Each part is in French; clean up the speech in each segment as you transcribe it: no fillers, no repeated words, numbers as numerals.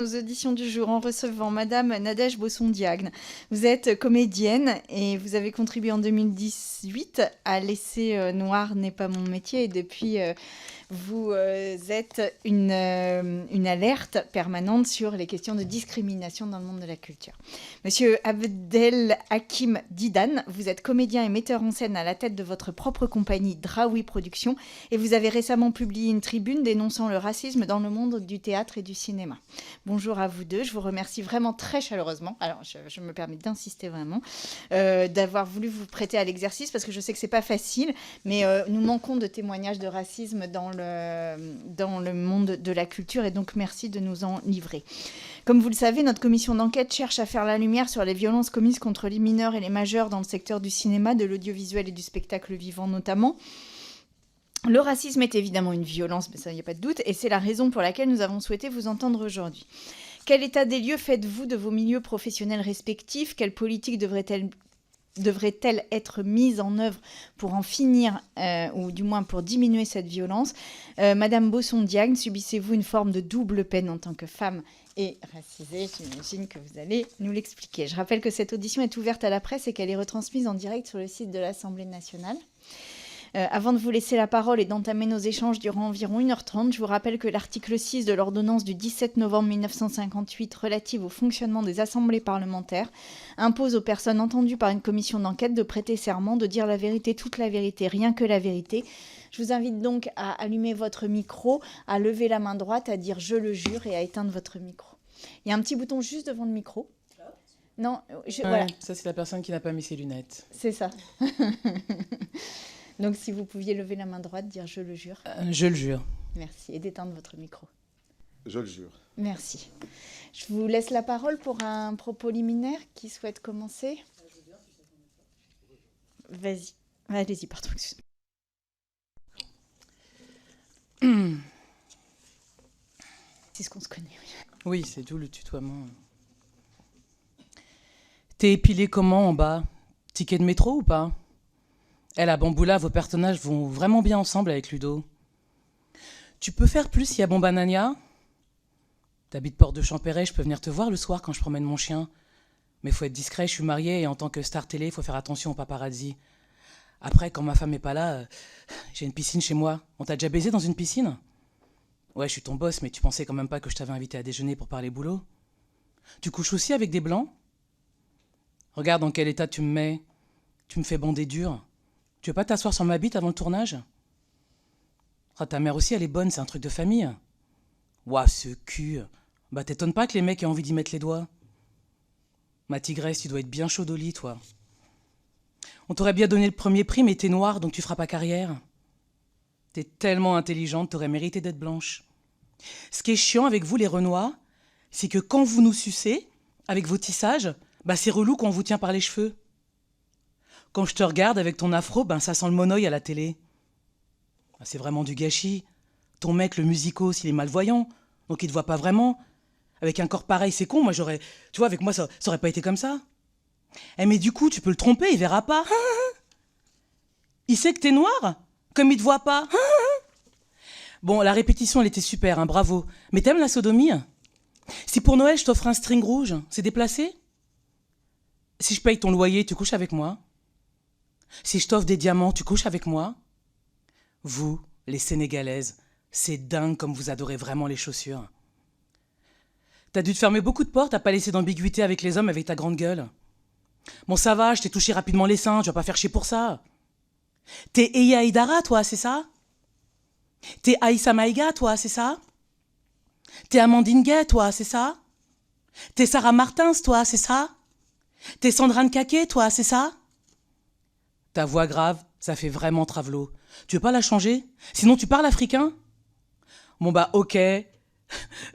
Nos auditions du jour en recevant Madame Nadège Bosson-Diagne. Vous êtes comédienne et vous avez contribué en 2018 à Laisser noir n'est pas mon métier et depuis vous êtes une alerte permanente sur les questions de discrimination dans le monde de la culture. Monsieur Abdelhakim Didan, vous êtes comédien et metteur en scène à la tête de votre propre compagnie Draoui Productions et vous avez récemment publié une tribune dénonçant le racisme dans le monde du théâtre et du cinéma. Bonjour à vous deux, je vous remercie vraiment très chaleureusement, alors je me permets d'insister vraiment, d'avoir voulu vous prêter à l'exercice parce que je sais que c'est pas facile, mais nous manquons de témoignages de racisme dans le monde de la culture et donc merci de nous en livrer. Comme vous le savez, notre commission d'enquête cherche à faire la lumière sur les violences commises contre les mineurs et les majeurs dans le secteur du cinéma, de l'audiovisuel et du spectacle vivant notamment. Le racisme est évidemment une violence, mais ça, il n'y a pas de doute, et c'est la raison pour laquelle nous avons souhaité vous entendre aujourd'hui. Quel état des lieux faites-vous de vos milieux professionnels respectifs? Quelle politique devrait-elle être mise en œuvre pour en finir, ou du moins pour diminuer cette violence? Madame Bosson-Diagne, subissez-vous une forme de double peine en tant que femme et racisée? J'imagine que vous allez nous l'expliquer. Je rappelle que cette audition est ouverte à la presse et qu'elle est retransmise en direct sur le site de l'Assemblée nationale. Avant de vous laisser la parole et d'entamer nos échanges durant environ 1h30, je vous rappelle que l'article 6 de l'ordonnance du 17 novembre 1958 relative au fonctionnement des assemblées parlementaires impose aux personnes entendues par une commission d'enquête de prêter serment, de dire la vérité, toute la vérité, rien que la vérité. Je vous invite donc à allumer votre micro, à lever la main droite, à dire « je le jure » et à éteindre votre micro. Il y a un petit bouton juste devant le micro. Non, voilà. Ça, c'est la personne qui n'a pas mis ses lunettes. C'est ça. Donc, si vous pouviez lever la main droite, dire « je le jure ». Je le jure. Merci. Et d'éteindre votre micro. Je le jure. Merci. Je vous laisse la parole pour un propos liminaire. Qui souhaite commencer? Vas-y. Allez-y, pardon. C'est ce qu'on se connaît, oui. Oui, c'est tout le tutoiement. T'es épilé comment en bas? Ticket de métro ou pas? À Bamboula, vos personnages vont vraiment bien ensemble avec Ludo. Tu peux faire plus s'il y a Bombanania? T'habites Porte de Champéret, je peux venir te voir le soir quand je promène mon chien. Mais faut être discret, je suis mariée et en tant que star télé, faut faire attention aux paparazzi. Après, quand ma femme est pas là, j'ai une piscine chez moi. On t'a déjà baisé dans une piscine? Ouais, je suis ton boss, mais tu pensais quand même pas que je t'avais invité à déjeuner pour parler boulot? Tu couches aussi avec des blancs? Regarde dans quel état tu me mets. Tu me fais bander dur. Tu veux pas t'asseoir sur ma bite avant le tournage? Ah, ta mère aussi, elle est bonne, c'est un truc de famille. Ouah, ce cul. Bah, t'étonnes pas que les mecs aient envie d'y mettre les doigts. Ma tigresse, tu dois être bien chaude au lit, toi. On t'aurait bien donné le premier prix, mais t'es noire, donc tu feras pas carrière. T'es tellement intelligente, t'aurais mérité d'être blanche. Ce qui est chiant avec vous, les Renois, c'est que quand vous nous sucez, avec vos tissages, bah c'est relou quand on vous tient par les cheveux. Quand je te regarde avec ton afro, ben ça sent le monoeil à la télé. C'est vraiment du gâchis. Ton mec, le musicos, il est malvoyant, donc il te voit pas vraiment. Avec un corps pareil, c'est con, moi j'aurais... Tu vois, avec moi, ça aurait pas été comme ça. Eh mais du coup, tu peux le tromper, il verra pas. Il sait que t'es noir, comme il te voit pas. Bon, la répétition, elle était super, hein, bravo. Mais t'aimes la sodomie? Si pour Noël, je t'offre un string rouge, c'est déplacé? Si je paye ton loyer, tu couches avec moi? Si je t'offre des diamants, tu couches avec moi? Vous, les Sénégalaises, c'est dingue comme vous adorez vraiment les chaussures. T'as dû te fermer beaucoup de portes, t'as pas laissé d'ambiguïté avec les hommes avec ta grande gueule. Bon, ça va, je t'ai touché rapidement les seins, tu vas pas faire chier pour ça. T'es Eya Aïdara, toi, c'est ça? T'es Aïssa Maïga, toi, c'est ça? T'es Amandine Gay, toi, c'est ça? T'es Sarah Martins, toi, c'est ça? T'es Sandra Nkake, toi, c'est ça? Ta voix grave, ça fait vraiment travelot. Tu veux pas la changer? Sinon tu parles africain? Bon bah ok,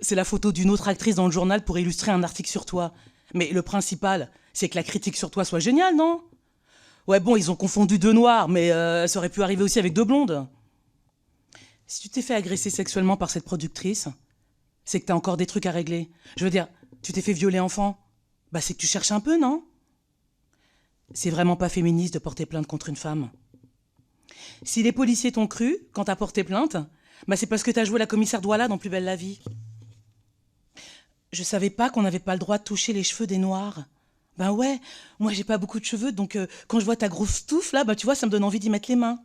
c'est la photo d'une autre actrice dans le journal pour illustrer un article sur toi. Mais le principal, c'est que la critique sur toi soit géniale, non? Ouais bon, ils ont confondu deux noirs, mais ça aurait pu arriver aussi avec deux blondes. Si tu t'es fait agresser sexuellement par cette productrice, c'est que t'as encore des trucs à régler. Je veux dire, tu t'es fait violer enfant, bah c'est que tu cherches un peu, non? C'est vraiment pas féministe de porter plainte contre une femme. Si les policiers t'ont cru quand t'as porté plainte, bah c'est parce que t'as joué la commissaire Douala dans Plus belle la vie. Je savais pas qu'on n'avait pas le droit de toucher les cheveux des noirs. Ben ouais, moi j'ai pas beaucoup de cheveux, donc quand je vois ta grosse touffe là, bah tu vois, ça me donne envie d'y mettre les mains.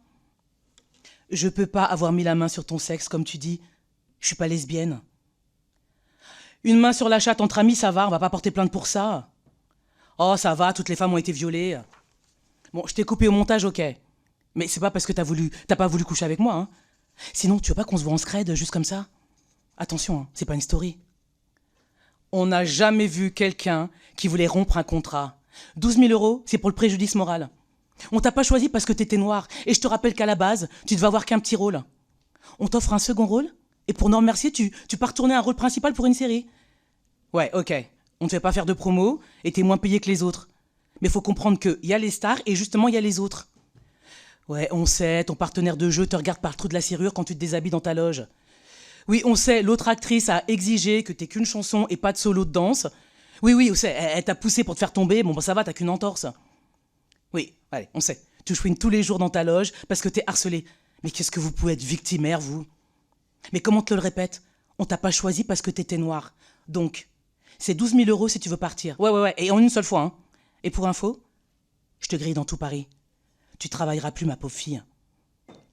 Je peux pas avoir mis la main sur ton sexe, comme tu dis. Je suis pas lesbienne. Une main sur la chatte entre amis, ça va, on va pas porter plainte pour ça. Oh, ça va, toutes les femmes ont été violées. Bon, je t'ai coupé au montage, ok. Mais c'est pas parce que t'as pas voulu coucher avec moi, hein. Sinon, tu veux pas qu'on se voit en scred, juste comme ça? Attention, hein, c'est pas une story. On n'a jamais vu quelqu'un qui voulait rompre un contrat. 12 000 €, c'est pour le préjudice moral. On t'a pas choisi parce que t'étais noir. Et je te rappelle qu'à la base, tu devais avoir qu'un petit rôle. On t'offre un second rôle, et pour nous remercier, tu pars tourner un rôle principal pour une série. Ouais, ok. On te fait pas faire de promo, et t'es moins payé que les autres. Mais faut comprendre qu'il y a les stars, et justement, il y a les autres. Ouais, on sait, ton partenaire de jeu te regarde par le trou de la serrure quand tu te déshabilles dans ta loge. Oui, on sait, l'autre actrice a exigé que t'aies qu'une chanson et pas de solo de danse. Oui, on sait, elle t'a poussé pour te faire tomber, bon, bah ça va, t'as qu'une entorse. Oui, allez, on sait. Tu chouines tous les jours dans ta loge parce que t'es harcelé. Mais qu'est-ce que vous pouvez être victimaire, vous? Mais comment te le répète? On t'a pas choisi parce que t'étais noir. Donc, c'est 12 000 € si tu veux partir. Ouais, et en une seule fois, hein. Et pour info, je te grille dans tout Paris. Tu travailleras plus, ma pauvre fille.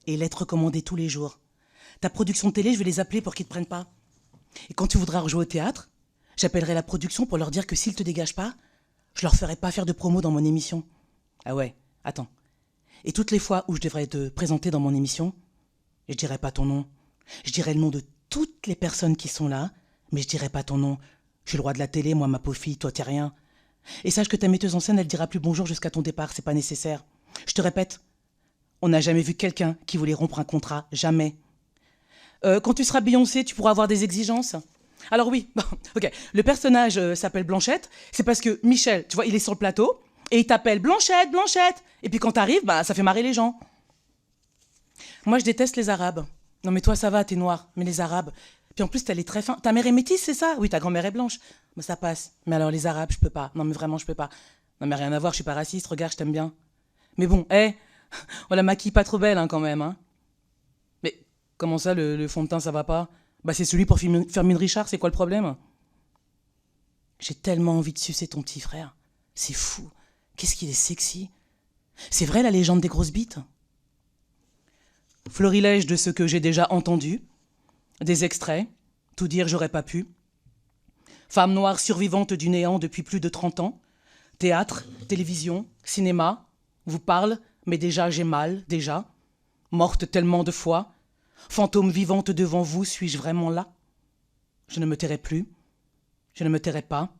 Et lettres recommandées tous les jours. Ta production de télé, je vais les appeler pour qu'ils te prennent pas. Et quand tu voudras rejouer au théâtre, j'appellerai la production pour leur dire que s'ils te dégagent pas, je leur ferai pas faire de promo dans mon émission. Ah ouais, attends. Et toutes les fois où je devrais te présenter dans mon émission, je dirai pas ton nom. Je dirai le nom de toutes les personnes qui sont là, mais je dirai pas ton nom. Je suis le roi de la télé, moi, ma pauvre fille, toi, t'es rien. Et sache que ta metteuse en scène, elle dira plus bonjour jusqu'à ton départ, c'est pas nécessaire. Je te répète, on n'a jamais vu quelqu'un qui voulait rompre un contrat, jamais. Quand tu seras Beyoncé, tu pourras avoir des exigences. Alors oui, bon, ok, le personnage s'appelle Blanchette, c'est parce que Michel, tu vois, il est sur le plateau, et il t'appelle Blanchette, Blanchette. Et puis quand t'arrives, bah ça fait marrer les gens. Moi, je déteste les Arabes. Non mais toi, ça va, t'es noir, mais les Arabes... Puis en plus, t'as les traits fins. Ta mère est métisse, c'est ça? Oui, ta grand-mère est blanche. Mais ça passe. Mais alors les Arabes, je peux pas. Non mais vraiment, je peux pas. Non mais rien à voir, je suis pas raciste, regarde, je t'aime bien. Mais bon, on la maquille pas trop belle, hein, quand même, hein. Mais comment ça, le fond de teint, ça va pas? Bah c'est celui pour Fermine Richard, c'est quoi le problème? J'ai tellement envie de sucer ton petit frère. C'est fou. Qu'est-ce qu'il est sexy. C'est vrai la légende des grosses bites? Florilège de ce que j'ai déjà entendu. Des extraits. Tout dire, j'aurais pas pu. Femme noire survivante du néant depuis plus de 30 ans. Théâtre, télévision, cinéma. Vous parle, mais déjà j'ai mal, déjà. Morte tellement de fois. Fantôme vivante devant vous, suis-je vraiment là? Je ne me tairai plus. Je ne me tairai pas.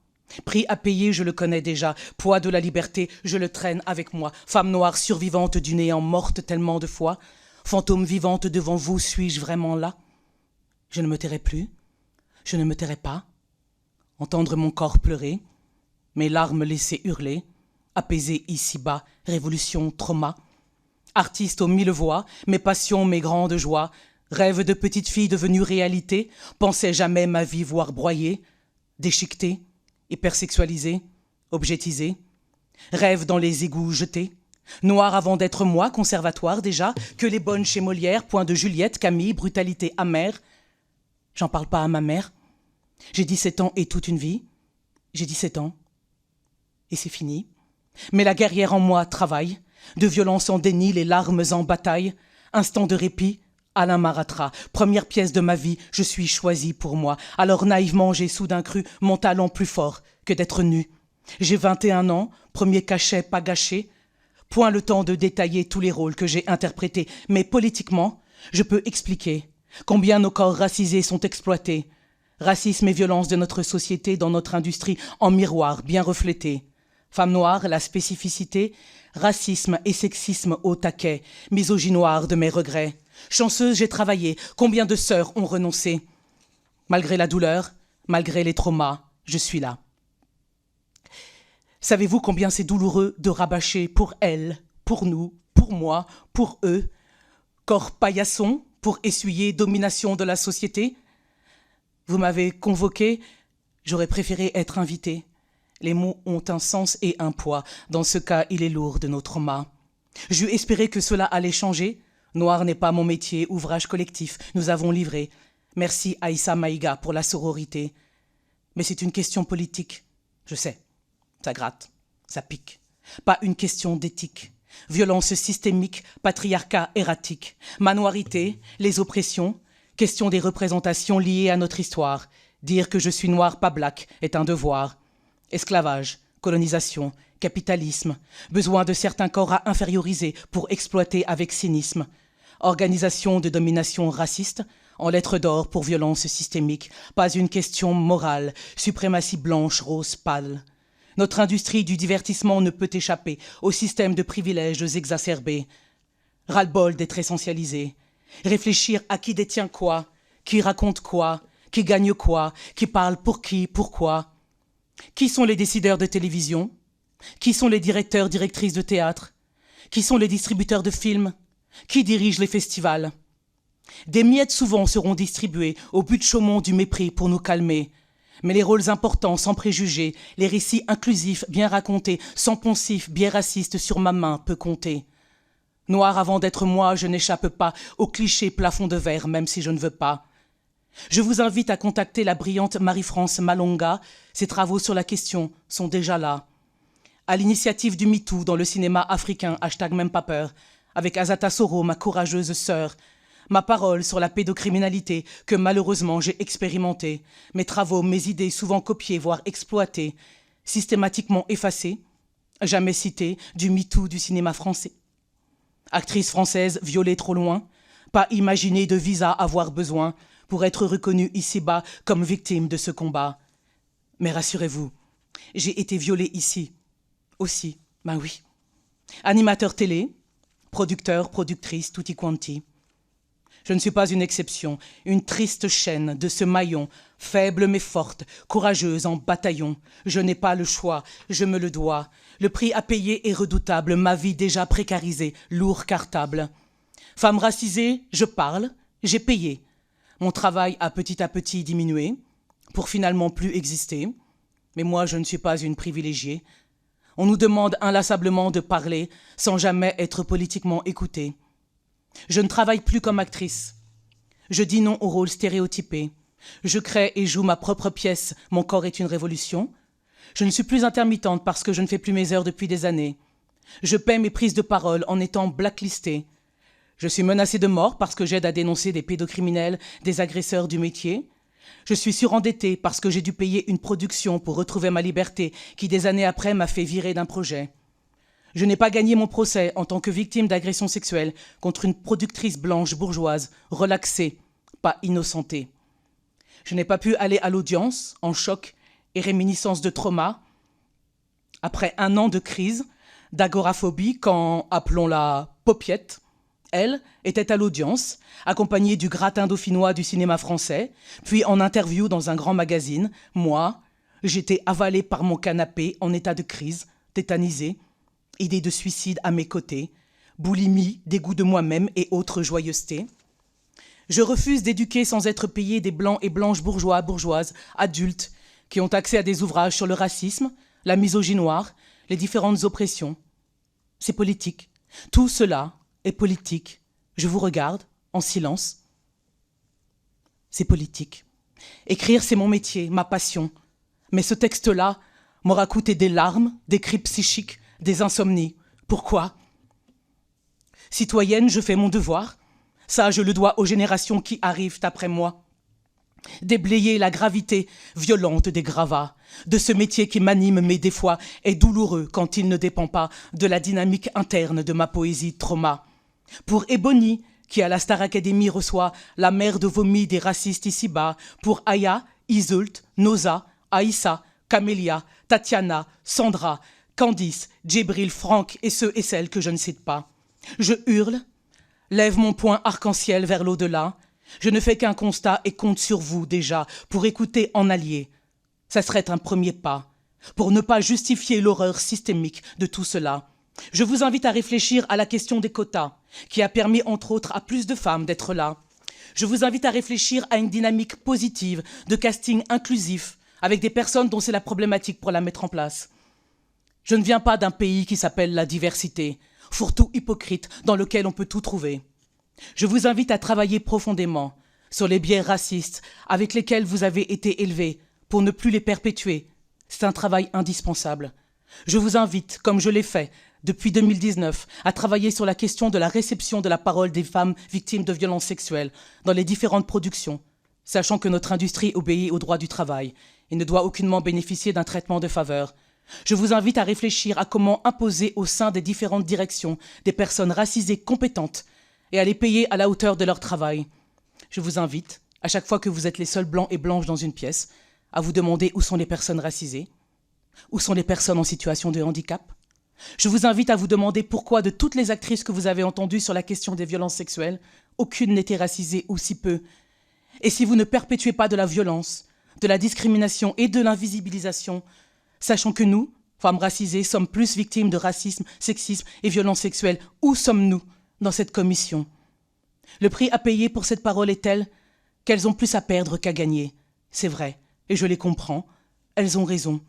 Prix à payer, je le connais déjà. Poids de la liberté, je le traîne avec moi. Femme noire survivante du néant, morte tellement de fois. Fantôme vivante devant vous, suis-je vraiment là? Je ne me tairai plus. Je ne me tairai pas. Entendre mon corps pleurer. Mes larmes laisser hurler. Apaiser ici-bas, révolution, trauma. Artiste aux 1000 voix, mes passions, mes grandes joies. Rêve de petite fille devenue réalité. Pensais jamais ma vie voir broyer. Déchiquetée, hypersexualisée, objetisée. Rêve dans les égouts jetés. Noir avant d'être moi, conservatoire déjà. Que les bonnes chez Molière, point de Juliette, Camille, brutalité amère. J'en parle pas à ma mère. J'ai 17 ans et toute une vie. J'ai 17 ans. Et c'est fini. Mais la guerrière en moi travaille. De violence en déni, les larmes en bataille. Instant de répit, Alain Maratra. Première pièce de ma vie, je suis choisie pour moi. Alors naïvement, j'ai soudain cru mon talent plus fort que d'être nu. J'ai 21 ans, premier cachet pas gâché. Point le temps de détailler tous les rôles que j'ai interprétés. Mais politiquement, je peux expliquer combien nos corps racisés sont exploités. Racisme et violence de notre société dans notre industrie en miroir bien reflété. Femme noire, la spécificité, racisme et sexisme au taquet, misogynoire de mes regrets. Chanceuse, j'ai travaillé, combien de sœurs ont renoncé. Malgré la douleur, malgré les traumas, je suis là. Savez-vous combien c'est douloureux de rabâcher pour elle, pour nous, pour moi, pour eux? Corps paillasson pour essuyer domination de la société? Vous m'avez convoqué, j'aurais préféré être invité. Les mots ont un sens et un poids. Dans ce cas, il est lourd de nos traumas. J'eus espéré que cela allait changer. Noir n'est pas mon métier, ouvrage collectif, nous avons livré. Merci Aïssa Maïga pour la sororité. Mais c'est une question politique. Je sais, ça gratte, ça pique. Pas une question d'éthique. Violence systémique, patriarcat erratique, manoirité, les oppressions, question des représentations liées à notre histoire. Dire que je suis noir, pas black, est un devoir. Esclavage, colonisation, capitalisme, besoin de certains corps à inférioriser pour exploiter avec cynisme. Organisation de domination raciste, en lettres d'or pour violence systémique, pas une question morale, suprématie blanche, rose pâle. Notre industrie du divertissement ne peut échapper au système de privilèges exacerbés. Ras-le-bol d'être essentialisé. Réfléchir à qui détient quoi, qui raconte quoi, qui gagne quoi, qui parle pour qui, pourquoi. Qui sont les décideurs de télévision? Qui sont les directeurs, directrices de théâtre? Qui sont les distributeurs de films? Qui dirige les festivals? Des miettes souvent seront distribuées au but de Chaumont du mépris pour nous calmer. Mais les rôles importants, sans préjugés, les récits inclusifs, bien racontés, sans poncifs, bien racistes sur ma main, peut compter. Noir avant d'être moi, je n'échappe pas au cliché plafond de verre, même si je ne veux pas. Je vous invite à contacter la brillante Marie-France Malonga. Ses travaux sur la question sont déjà là. À l'initiative du MeToo dans le cinéma africain, #même pas peur, avec Azata Soro, ma courageuse sœur, ma parole sur la pédocriminalité que malheureusement j'ai expérimentée, mes travaux, mes idées souvent copiées, voire exploitées, systématiquement effacées, jamais citées du MeToo du cinéma français. Actrice française violée trop loin, pas imaginée de visa avoir besoin pour être reconnue ici-bas comme victime de ce combat. Mais rassurez-vous, j'ai été violée ici, aussi, ben oui. Animateur télé, producteur, productrice, tutti quanti. Je ne suis pas une exception, une triste chaîne de ce maillon, faible mais forte, courageuse en bataillon. Je n'ai pas le choix, je me le dois. Le prix à payer est redoutable, ma vie déjà précarisée, lourd cartable. Femme racisée, je parle, j'ai payé. Mon travail a petit à petit diminué, pour finalement plus exister. Mais moi, je ne suis pas une privilégiée. On nous demande inlassablement de parler, sans jamais être politiquement écouté. Je ne travaille plus comme actrice. Je dis non au rôle stéréotypé. Je crée et joue ma propre pièce, mon corps est une révolution. Je ne suis plus intermittente parce que je ne fais plus mes heures depuis des années. Je paie mes prises de parole en étant blacklistée. Je suis menacée de mort parce que j'aide à dénoncer des pédocriminels, des agresseurs du métier. Je suis surendettée parce que j'ai dû payer une production pour retrouver ma liberté qui, des années après, m'a fait virer d'un projet. Je n'ai pas gagné mon procès en tant que victime d'agression sexuelle contre une productrice blanche bourgeoise, relaxée, pas innocentée. Je n'ai pas pu aller à l'audience, en choc et réminiscence de trauma, après un an de crise, d'agoraphobie, quand, appelons-la Popiette, elle était à l'audience, accompagnée du gratin dauphinois du cinéma français, puis en interview dans un grand magazine. Moi, j'étais avalée par mon canapé en état de crise, tétanisée, idée de suicide à mes côtés, boulimie, dégoût de moi-même et autres joyeusetés. Je refuse d'éduquer sans être payée des blancs et blanches bourgeois, bourgeoises, adultes, qui ont accès à des ouvrages sur le racisme, la misogynoire, les différentes oppressions. C'est politique. Tout cela est politique. Je vous regarde, en silence. C'est politique. Écrire, c'est mon métier, ma passion. Mais ce texte-là m'aura coûté des larmes, des cris psychiques, des insomnies. Pourquoi? Citoyenne, je fais mon devoir. Ça, je le dois aux générations qui arrivent après moi. Déblayer la gravité violente des gravats, de ce métier qui m'anime mais des fois est douloureux quand il ne dépend pas de la dynamique interne de ma poésie trauma. Pour Ebony, qui à la Star Academy reçoit la mer de vomi des racistes ici-bas, pour Aya, Iseult, Noza, Aïssa, Camélia, Tatiana, Sandra, Candice, Djibril, Franck et ceux et celles que je ne cite pas. Je hurle, lève mon poing arc-en-ciel vers l'au-delà. Je ne fais qu'un constat et compte sur vous déjà pour écouter en allié. Ça serait un premier pas pour ne pas justifier l'horreur systémique de tout cela. Je vous invite à réfléchir à la question des quotas, qui a permis entre autres à plus de femmes d'être là. Je vous invite à réfléchir à une dynamique positive de casting inclusif avec des personnes dont c'est la problématique pour la mettre en place. Je ne viens pas d'un pays qui s'appelle la diversité, fourre-tout hypocrite dans lequel on peut tout trouver. Je vous invite à travailler profondément sur les biais racistes avec lesquels vous avez été élevés pour ne plus les perpétuer. C'est un travail indispensable. Je vous invite, comme je l'ai fait depuis 2019, à travailler sur la question de la réception de la parole des femmes victimes de violences sexuelles dans les différentes productions, sachant que notre industrie obéit au droit du travail et ne doit aucunement bénéficier d'un traitement de faveur. Je vous invite à réfléchir à comment imposer au sein des différentes directions des personnes racisées compétentes et à les payer à la hauteur de leur travail. Je vous invite, à chaque fois que vous êtes les seuls blancs et blanches dans une pièce, à vous demander où sont les personnes racisées, où sont les personnes en situation de handicap. Je vous invite à vous demander pourquoi de toutes les actrices que vous avez entendues sur la question des violences sexuelles, aucune n'était racisée ou si peu. Et si vous ne perpétuez pas de la violence, de la discrimination et de l'invisibilisation, sachant que nous, femmes racisées, sommes plus victimes de racisme, sexisme et violences sexuelles, où sommes-nous dans cette commission? Le prix à payer pour cette parole est tel qu'elles ont plus à perdre qu'à gagner. C'est vrai, et je les comprends. Elles ont raison.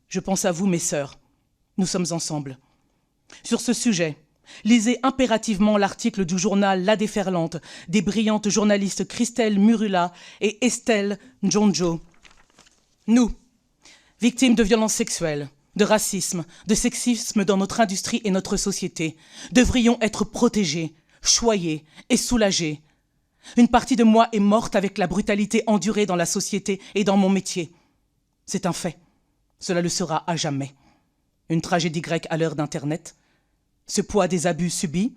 Je pense à vous, mes sœurs. Nous sommes ensemble. Sur ce sujet, lisez impérativement l'article du journal La Déferlante des brillantes journalistes Christelle Murula et Estelle Njonjo. Nous, victimes de violences sexuelles, de racisme, de sexisme dans notre industrie et notre société, devrions être protégées, choyées et soulagées. Une partie de moi est morte avec la brutalité endurée dans la société et dans mon métier. C'est un fait. Cela le sera à jamais. Une tragédie grecque à l'heure d'Internet. Ce poids des abus subis,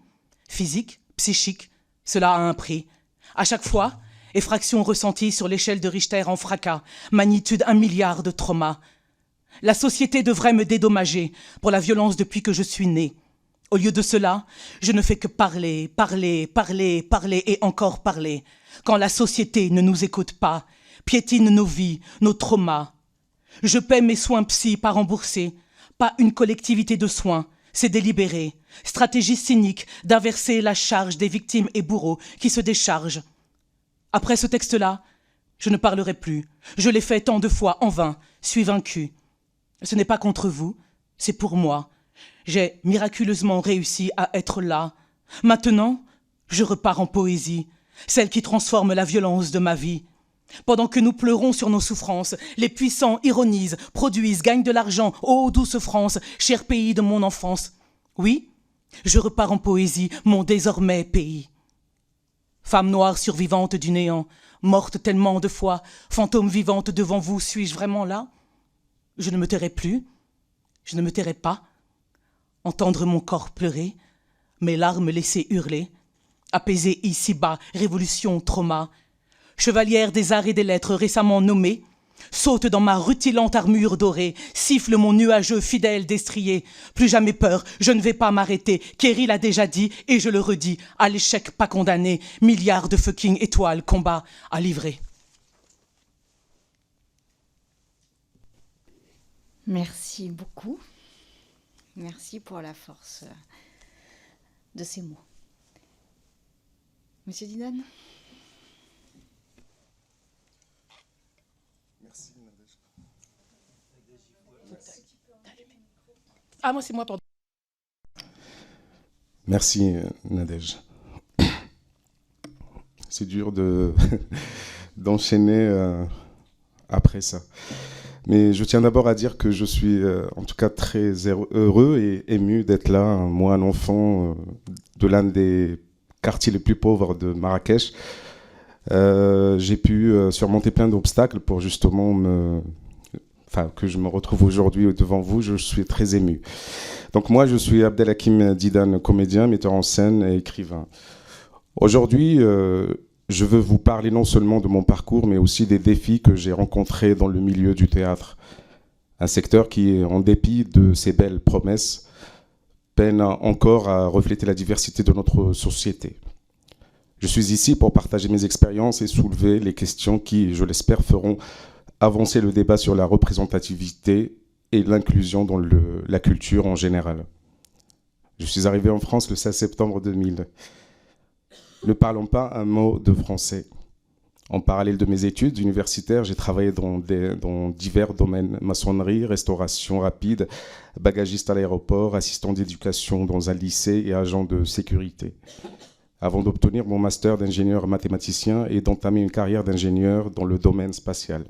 physiques, psychiques, cela a un prix. À chaque fois, effraction ressentie sur l'échelle de Richter en fracas, magnitude 1 milliard de traumas. La société devrait me dédommager pour la violence depuis que je suis née. Au lieu de cela, je ne fais que parler, parler, parler, parler et encore parler. Quand la société ne nous écoute pas, piétine nos vies, nos traumas. Je paie mes soins psy pas remboursés, pas une collectivité de soins, c'est délibéré. Stratégie cynique d'inverser la charge des victimes et bourreaux qui se déchargent. Après ce texte-là, je ne parlerai plus. Je l'ai fait tant de fois en vain, suis vaincu. Ce n'est pas contre vous, c'est pour moi. J'ai miraculeusement réussi à être là. Maintenant, je repars en poésie, celle qui transforme la violence de ma vie. Pendant que nous pleurons sur nos souffrances, les puissants ironisent, produisent, gagnent de l'argent. Ô douce France, cher pays de mon enfance. Oui, je repars en poésie, mon désormais pays. Femme noire survivante du néant, morte tellement de fois, fantôme vivante devant vous, suis-je vraiment là? Je ne me tairai plus, je ne me tairai pas. Entendre mon corps pleurer, mes larmes laisser hurler, apaiser ici-bas, révolution, trauma. Chevalière des arts et des lettres récemment nommée, saute dans ma rutilante armure dorée, siffle mon nuageux fidèle destrier. Plus jamais peur, je ne vais pas m'arrêter. Kerry l'a déjà dit et je le redis. À l'échec pas condamné, milliards de fucking étoiles, combat à livrer. Merci beaucoup. Merci pour la force de ces mots. Monsieur Didan? Merci, Nadège. Ah, moi, c'est moi, pardon. Merci, Nadège. C'est dur d'enchaîner après ça. Mais je tiens d'abord à dire que je suis en tout cas très heureux et ému d'être là, moi, un enfant de l'un des quartiers les plus pauvres de Marrakech. J'ai pu surmonter plein d'obstacles pour justement que je me retrouve aujourd'hui devant vous. Je suis très ému. Donc moi, je suis Abdelhakim Didan, comédien, metteur en scène et écrivain. Aujourd'hui, je veux vous parler non seulement de mon parcours, mais aussi des défis que j'ai rencontrés dans le milieu du théâtre. Un secteur qui, en dépit de ses belles promesses, peine encore à refléter la diversité de notre société. Je suis ici pour partager mes expériences et soulever les questions qui, je l'espère, feront avancer le débat sur la représentativité et l'inclusion dans la culture en général. Je suis arrivé en France le 16 septembre 2000. Ne parlons pas un mot de français. En parallèle de mes études universitaires, j'ai travaillé dans divers domaines: maçonnerie, restauration rapide, bagagiste à l'aéroport, assistant d'éducation dans un lycée et agent de sécurité, avant d'obtenir mon master d'ingénieur mathématicien et d'entamer une carrière d'ingénieur dans le domaine spatial.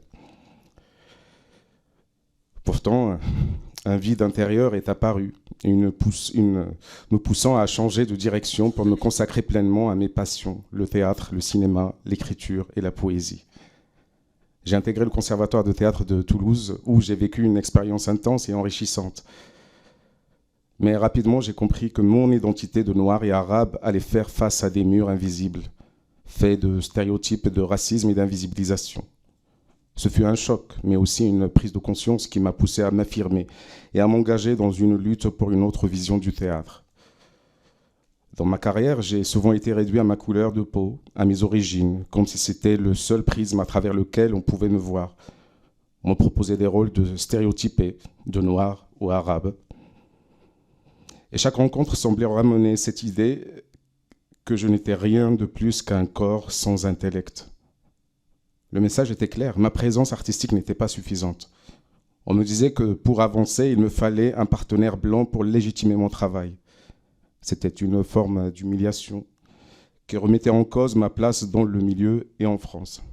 pourtant, un vide intérieur est apparu, me poussant à changer de direction pour me consacrer pleinement à mes passions, le théâtre, le cinéma, l'écriture et la poésie. J'ai intégré le Conservatoire de théâtre de Toulouse, où j'ai vécu une expérience intense et enrichissante. Mais rapidement, j'ai compris que mon identité de noir et arabe allait faire face à des murs invisibles, faits de stéréotypes, de racisme et d'invisibilisation. Ce fut un choc, mais aussi une prise de conscience qui m'a poussé à m'affirmer et à m'engager dans une lutte pour une autre vision du théâtre. Dans ma carrière, j'ai souvent été réduit à ma couleur de peau, à mes origines, comme si c'était le seul prisme à travers lequel on pouvait me voir. On me proposait des rôles de stéréotypés, de noir ou arabe. Et chaque rencontre semblait ramener cette idée que je n'étais rien de plus qu'un corps sans intellect. Le message était clair, ma présence artistique n'était pas suffisante. On me disait que pour avancer, il me fallait un partenaire blanc pour légitimer mon travail. C'était une forme d'humiliation qui remettait en cause ma place dans le milieu et en France.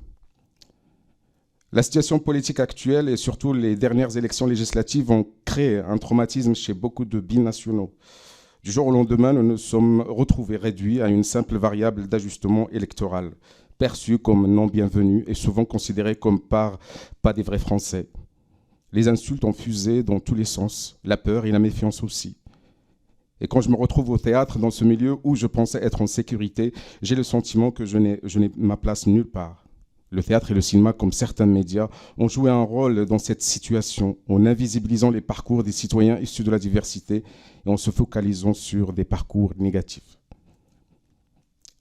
La situation politique actuelle et surtout les dernières élections législatives ont créé un traumatisme chez beaucoup de binationaux. Du jour au lendemain, nous nous sommes retrouvés réduits à une simple variable d'ajustement électoral, perçue comme non bienvenue et souvent considérée comme pas des vrais Français. Les insultes ont fusé dans tous les sens, la peur et la méfiance aussi. Et quand je me retrouve au théâtre, dans ce milieu où je pensais être en sécurité, j'ai le sentiment que je n'ai ma place nulle part. Le théâtre et le cinéma, comme certains médias, ont joué un rôle dans cette situation, en invisibilisant les parcours des citoyens issus de la diversité et en se focalisant sur des parcours négatifs.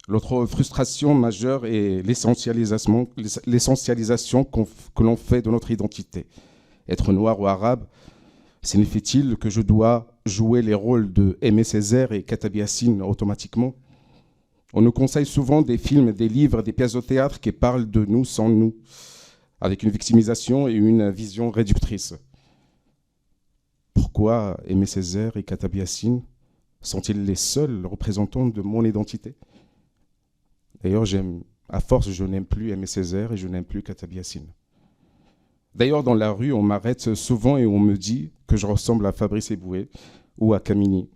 L'autre frustration majeure est l'essentialisation que l'on fait de notre identité. Être noir ou arabe, signifie-t-il que je dois jouer les rôles de Aimé Césaire et Katabi Yassine automatiquement? On nous conseille souvent des films, des livres, des pièces de théâtre qui parlent de nous sans nous, avec une victimisation et une vision réductrice. Pourquoi Aimé Césaire et Katabi Yassine sont-ils les seuls représentants de mon identité? D'ailleurs, à force, je n'aime plus Aimé Césaire et je n'aime plus Katabi Yassine. D'ailleurs, dans la rue, on m'arrête souvent et on me dit que je ressemble à Fabrice Eboué ou à Camini,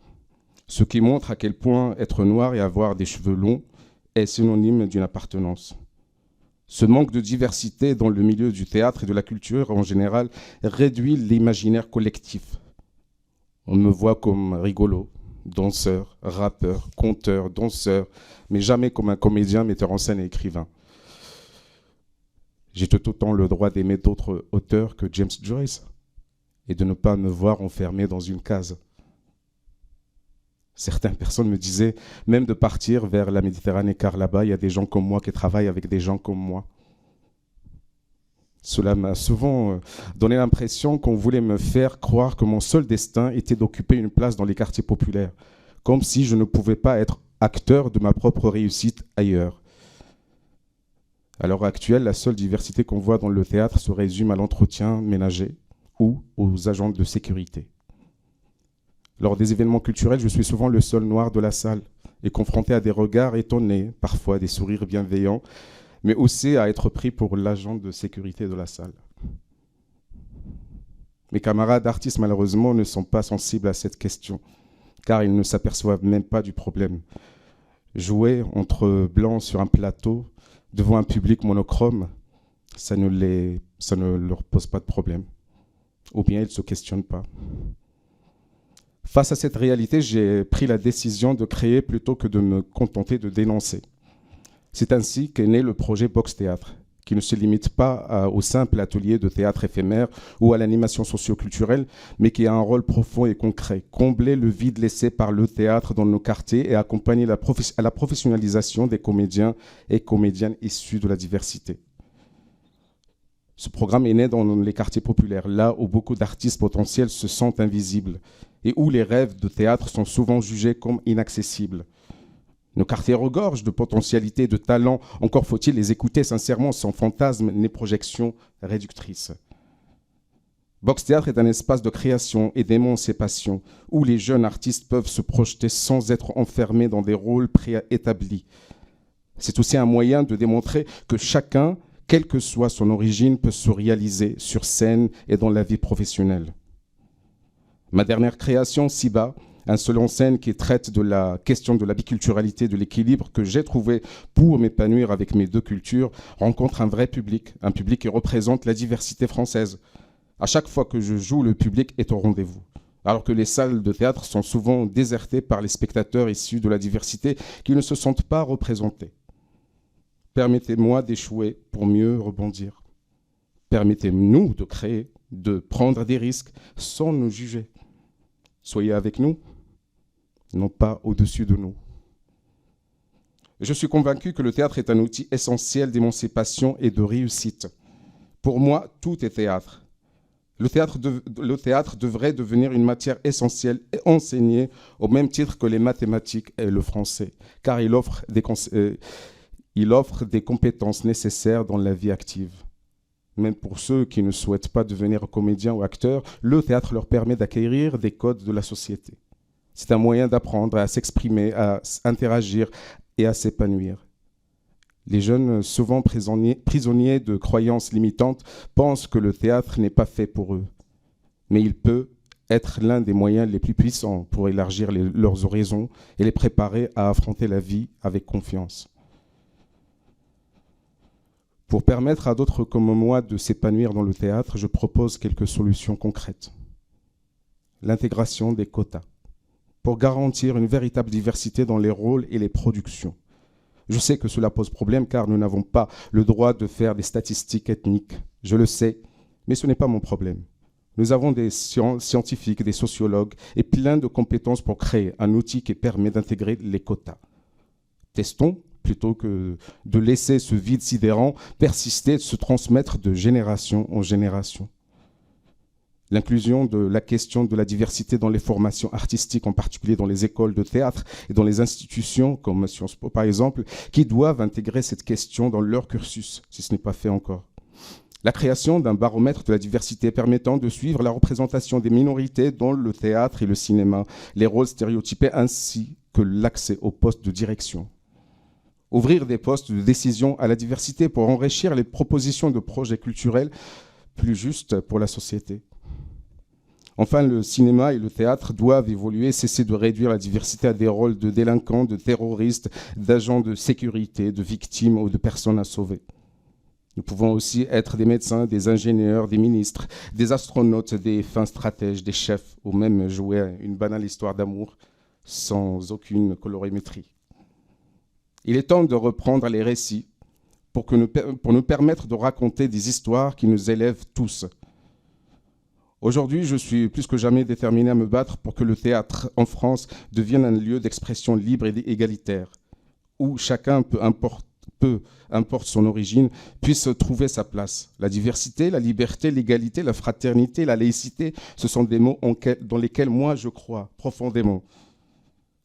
ce qui montre à quel point être noir et avoir des cheveux longs est synonyme d'une appartenance. Ce manque de diversité dans le milieu du théâtre et de la culture en général réduit l'imaginaire collectif. On me voit comme rigolo, danseur, rappeur, conteur, danseur, mais jamais comme un comédien, metteur en scène et écrivain. J'ai tout autant le droit d'aimer d'autres auteurs que James Joyce et de ne pas me voir enfermé dans une case. Certaines personnes me disaient même de partir vers la Méditerranée, car là-bas, il y a des gens comme moi qui travaillent avec des gens comme moi. Cela m'a souvent donné l'impression qu'on voulait me faire croire que mon seul destin était d'occuper une place dans les quartiers populaires, comme si je ne pouvais pas être acteur de ma propre réussite ailleurs. À l'heure actuelle, la seule diversité qu'on voit dans le théâtre se résume à l'entretien ménager ou aux agents de sécurité. Lors des événements culturels, je suis souvent le seul noir de la salle et confronté à des regards étonnés, parfois des sourires bienveillants, mais aussi à être pris pour l'agent de sécurité de la salle. Mes camarades artistes, malheureusement, ne sont pas sensibles à cette question, car ils ne s'aperçoivent même pas du problème. Jouer entre blancs sur un plateau, devant un public monochrome, ça ne leur pose pas de problème. Ou bien ils ne se questionnent pas. Face à cette réalité, j'ai pris la décision de créer plutôt que de me contenter de dénoncer. C'est ainsi qu'est né le projet Box Théâtre, qui ne se limite pas au simple atelier de théâtre éphémère ou à l'animation socio-culturelle, mais qui a un rôle profond et concret, combler le vide laissé par le théâtre dans nos quartiers et accompagner à la professionnalisation des comédiens et comédiennes issus de la diversité. Ce programme est né dans les quartiers populaires, là où beaucoup d'artistes potentiels se sentent invisibles et où les rêves de théâtre sont souvent jugés comme inaccessibles. Nos quartiers regorgent de potentialités, de talents, encore faut-il les écouter sincèrement, sans fantasmes ni projections réductrices. Box Théâtre est un espace de création et d'émancipation où les jeunes artistes peuvent se projeter sans être enfermés dans des rôles préétablis. C'est aussi un moyen de démontrer que chacun, quelle que soit son origine, peut se réaliser sur scène et dans la vie professionnelle. Ma dernière création, Siba, un seul en scène qui traite de la question de la biculturalité, de l'équilibre que j'ai trouvé pour m'épanouir avec mes deux cultures, rencontre un vrai public, un public qui représente la diversité française. À chaque fois que je joue, le public est au rendez-vous. Alors que les salles de théâtre sont souvent désertées par les spectateurs issus de la diversité qui ne se sentent pas représentés. Permettez-moi d'échouer pour mieux rebondir. Permettez-nous de créer, de prendre des risques sans nous juger. Soyez avec nous, non pas au-dessus de nous. Je suis convaincu que le théâtre est un outil essentiel d'émancipation et de réussite. Pour moi, tout est théâtre. Le théâtre devrait devenir une matière essentielle et enseignée au même titre que les mathématiques et le français, car il offre des compétences nécessaires dans la vie active. Même pour ceux qui ne souhaitent pas devenir comédiens ou acteurs, le théâtre leur permet d'acquérir des codes de la société. C'est un moyen d'apprendre à s'exprimer, à interagir et à s'épanouir. Les jeunes, souvent prisonniers de croyances limitantes, pensent que le théâtre n'est pas fait pour eux. Mais il peut être l'un des moyens les plus puissants pour élargir leurs horizons et les préparer à affronter la vie avec confiance. Pour permettre à d'autres comme moi de s'épanouir dans le théâtre, je propose quelques solutions concrètes. L'intégration des quotas, pour garantir une véritable diversité dans les rôles et les productions. Je sais que cela pose problème car nous n'avons pas le droit de faire des statistiques ethniques. Je le sais, mais ce n'est pas mon problème. Nous avons des scientifiques, des sociologues et plein de compétences pour créer un outil qui permet d'intégrer les quotas. Testons, plutôt que de laisser ce vide sidérant persister, se transmettre de génération en génération. L'inclusion de la question de la diversité dans les formations artistiques, en particulier dans les écoles de théâtre et dans les institutions comme Sciences Po par exemple, qui doivent intégrer cette question dans leur cursus, si ce n'est pas fait encore. La création d'un baromètre de la diversité permettant de suivre la représentation des minorités dans le théâtre et le cinéma, les rôles stéréotypés ainsi que l'accès aux postes de direction. Ouvrir des postes de décision à la diversité pour enrichir les propositions de projets culturels plus justes pour la société. Enfin, le cinéma et le théâtre doivent évoluer, cesser de réduire la diversité à des rôles de délinquants, de terroristes, d'agents de sécurité, de victimes ou de personnes à sauver. Nous pouvons aussi être des médecins, des ingénieurs, des ministres, des astronautes, des fins stratèges, des chefs, ou même jouer une banale histoire d'amour sans aucune colorimétrie. Il est temps de reprendre les récits pour nous permettre de raconter des histoires qui nous élèvent tous. Aujourd'hui, je suis plus que jamais déterminé à me battre pour que le théâtre en France devienne un lieu d'expression libre et égalitaire, où chacun, peu importe son origine, puisse trouver sa place. La diversité, la liberté, l'égalité, la fraternité, la laïcité, ce sont des mots dans lesquels moi je crois profondément.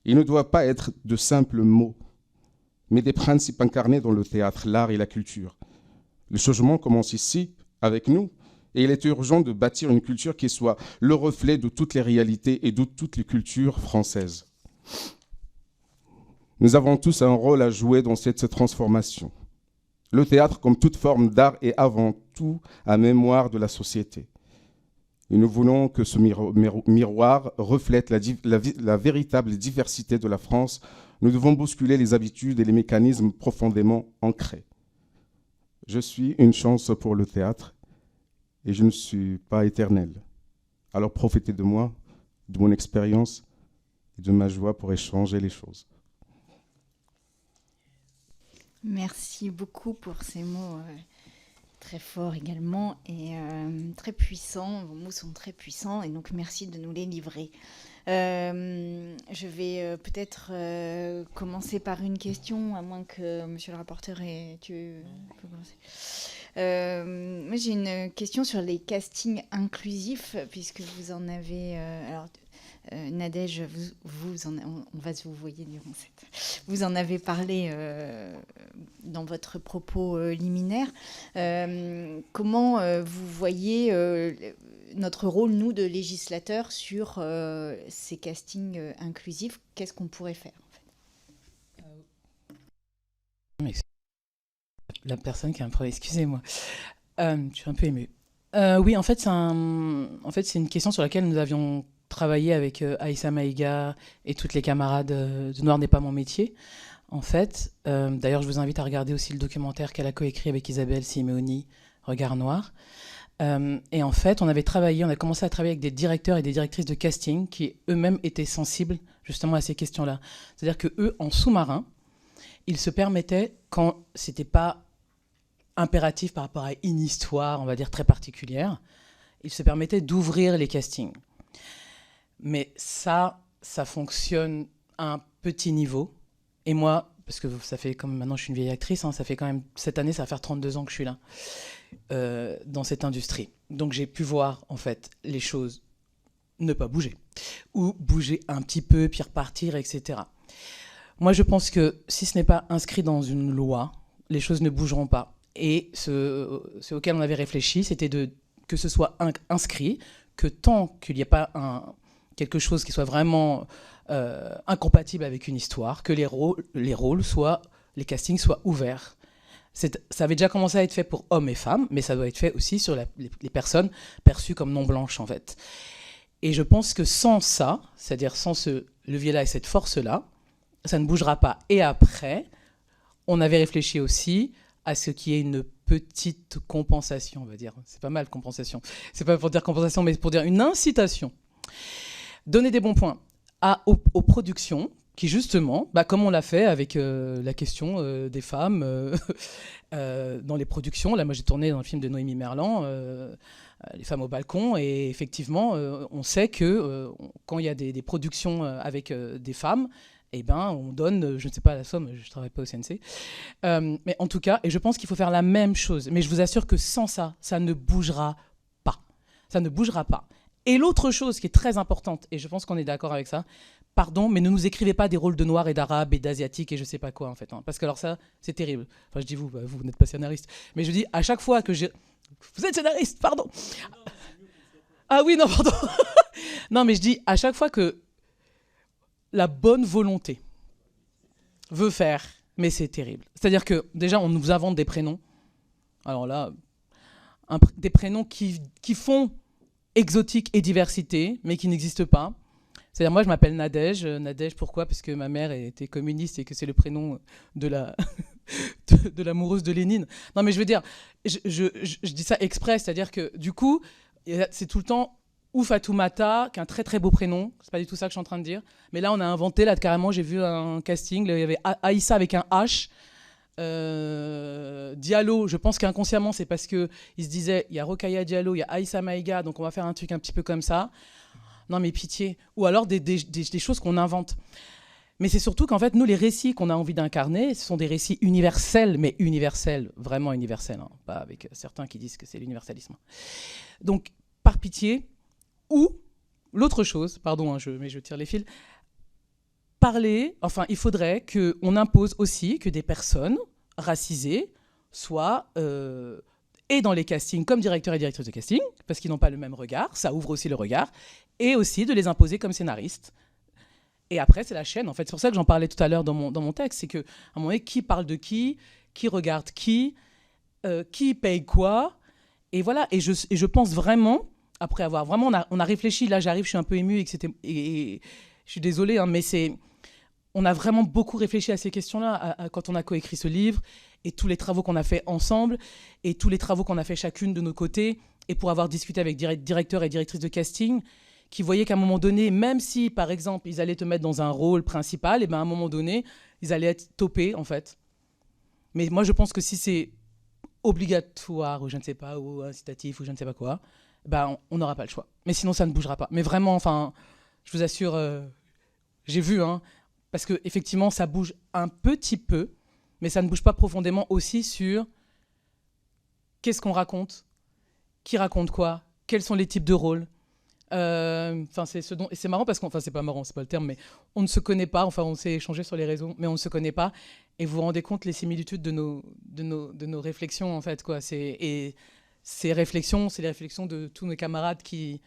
Ils ne doivent pas être de simples mots, mais des principes incarnés dans le théâtre, l'art et la culture. Le changement commence ici, avec nous, et il est urgent de bâtir une culture qui soit le reflet de toutes les réalités et de toutes les cultures françaises. Nous avons tous un rôle à jouer dans cette transformation. Le théâtre, comme toute forme d'art, est avant tout un mémoire de la société. Et nous voulons que ce miroir reflète la véritable diversité de la France. Nous devons bousculer les habitudes et les mécanismes profondément ancrés. Je suis une chance pour le théâtre et je ne suis pas éternel. Alors profitez de moi, de mon expérience et de ma joie pour échanger les choses. Merci beaucoup pour ces mots très forts également et très puissants. Vos mots sont très puissants et donc merci de nous les livrer. Je vais peut-être commencer par une question, à moins que monsieur le rapporteur tu peux commencer. Moi, j'ai une question sur les castings inclusifs, puisque vous en avez... Nadège, on va se vous voyer durant cette... Vous en avez parlé dans votre propos liminaire. Comment vous voyez notre rôle, nous, de législateurs, sur ces castings inclusifs? Qu'est-ce qu'on pourrait faire, en fait? La personne qui a un problème, excusez-moi. Je suis un peu émue. Oui, en fait, c'est une question sur laquelle nous avions travaillé avec Aïssa Maïga et toutes les camarades de Noir n'est pas mon métier. En fait, d'ailleurs, je vous invite à regarder aussi le documentaire qu'elle a coécrit avec Isabelle Simeoni, Regard Noir. Et en fait, on a commencé à travailler avec des directeurs et des directrices de casting qui eux-mêmes étaient sensibles justement à ces questions-là. C'est-à-dire que eux, en sous-marin, ils se permettaient, quand c'était pas impératif par rapport à une histoire, on va dire très particulière, ils se permettaient d'ouvrir les castings. Mais ça fonctionne à un petit niveau. Et moi, parce que ça fait comme maintenant je suis une vieille actrice, ça fait quand même cette année, ça va faire 32 ans que je suis là dans cette industrie. Donc j'ai pu voir en fait les choses ne pas bouger ou bouger un petit peu puis repartir, etc. Moi je pense que si ce n'est pas inscrit dans une loi, les choses ne bougeront pas. Et ce auquel on avait réfléchi, c'était que ce soit inscrit, que tant qu'il n'y ait pas quelque chose qui soit vraiment incompatible avec une histoire, que les rôles soient, les castings soient ouverts. Ça avait déjà commencé à être fait pour hommes et femmes, mais ça doit être fait aussi sur les personnes perçues comme non blanches en fait. Et je pense que sans ça, c'est-à-dire sans ce levier-là et cette force-là, ça ne bougera pas. Et après, on avait réfléchi aussi à ce qui est une petite compensation, on va dire. C'est pas mal, compensation. C'est pas pour dire compensation, mais pour dire une incitation. Donner des bons points aux productions qui, justement, comme on l'a fait avec la question des femmes dans les productions. Là, moi, j'ai tourné dans le film de Noémie Merlan, Les femmes au balcon, et effectivement, on sait que quand il y a des productions avec des femmes, eh ben, on donne, je ne sais pas la somme, je ne travaille pas au CNC, mais en tout cas, et je pense qu'il faut faire la même chose. Mais je vous assure que sans ça, ça ne bougera pas. Ça ne bougera pas. Et l'autre chose qui est très importante, et je pense qu'on est d'accord avec ça, pardon, mais ne nous écrivez pas des rôles de noirs et d'arabes et d'asiatiques et je ne sais pas quoi, en fait. Parce que alors ça, c'est terrible. Enfin, je dis vous n'êtes pas scénariste. Mais je dis, à chaque fois que j'ai... Vous êtes scénariste, pardon. Ah oui, non, pardon. Non, mais je dis, à chaque fois que la bonne volonté veut faire, mais c'est terrible. C'est-à-dire que déjà, on nous invente des prénoms. Alors là, des prénoms qui font exotique et diversité, mais qui n'existent pas. C'est-à-dire, moi, je m'appelle Nadège. Nadège, pourquoi ? Parce que ma mère était communiste et que c'est le prénom de l'amoureuse de Lénine. Non, mais je veux dire, je dis ça exprès, c'est-à-dire que du coup, c'est tout le temps ou Fatoumata, qui est un très très beau prénom. C'est pas du tout ça que je suis en train de dire. Mais là, on a inventé, là, carrément, j'ai vu un casting, il y avait Aïssa avec un H. Diallo, je pense qu'inconsciemment, c'est parce qu'il se disait, il y a Rokhaya Diallo, il y a Aïssa Maïga, donc on va faire un truc un petit peu comme ça. Non, mais pitié. Ou alors des choses qu'on invente. Mais c'est surtout qu'en fait, nous, les récits qu'on a envie d'incarner, ce sont des récits universels, mais universels, vraiment universels, hein, pas avec certains qui disent que c'est l'universalisme. Donc, par pitié, ou l'autre chose, pardon, hein, mais je tire les fils, il faudrait qu'on impose aussi que des personnes racisées soient et dans les castings comme directeurs et directrices de casting, parce qu'ils n'ont pas le même regard, ça ouvre aussi le regard, et aussi de les imposer comme scénaristes. Et après, c'est la chaîne, en fait. C'est pour ça que j'en parlais tout à l'heure dans mon texte, c'est qu'à un moment donné, qui parle de qui regarde qui paye quoi, et voilà. Et je pense vraiment, après avoir vraiment... On a réfléchi, là j'arrive, je suis un peu émue, et je suis désolée, hein, mais on a vraiment beaucoup réfléchi à ces questions-là quand on a coécrit ce livre, et tous les travaux qu'on a fait ensemble, et tous les travaux qu'on a fait chacune de nos côtés, et pour avoir discuté avec directeurs et directrices de casting, qui voyaient qu'à un moment donné, même si, par exemple, ils allaient te mettre dans un rôle principal, et ben à un moment donné, ils allaient être topés, en fait. Mais moi, je pense que si c'est obligatoire, ou je ne sais pas, ou incitatif, ou je ne sais pas quoi, ben on n'aura pas le choix. Mais sinon, ça ne bougera pas. Mais vraiment, enfin, je vous assure, j'ai vu, hein, parce qu'effectivement, ça bouge un petit peu, mais ça ne bouge pas profondément aussi sur qu'est-ce qu'on raconte, qui raconte quoi, quels sont les types de rôles. C'est ce dont... Et c'est marrant parce qu'on... Enfin, c'est pas marrant, c'est pas le terme, mais on ne se connaît pas. Enfin, on s'est échangé sur les réseaux, mais on ne se connaît pas. Et vous vous rendez compte les similitudes de nos réflexions, en fait, quoi. Et ces réflexions, c'est les réflexions de tous nos camarades qui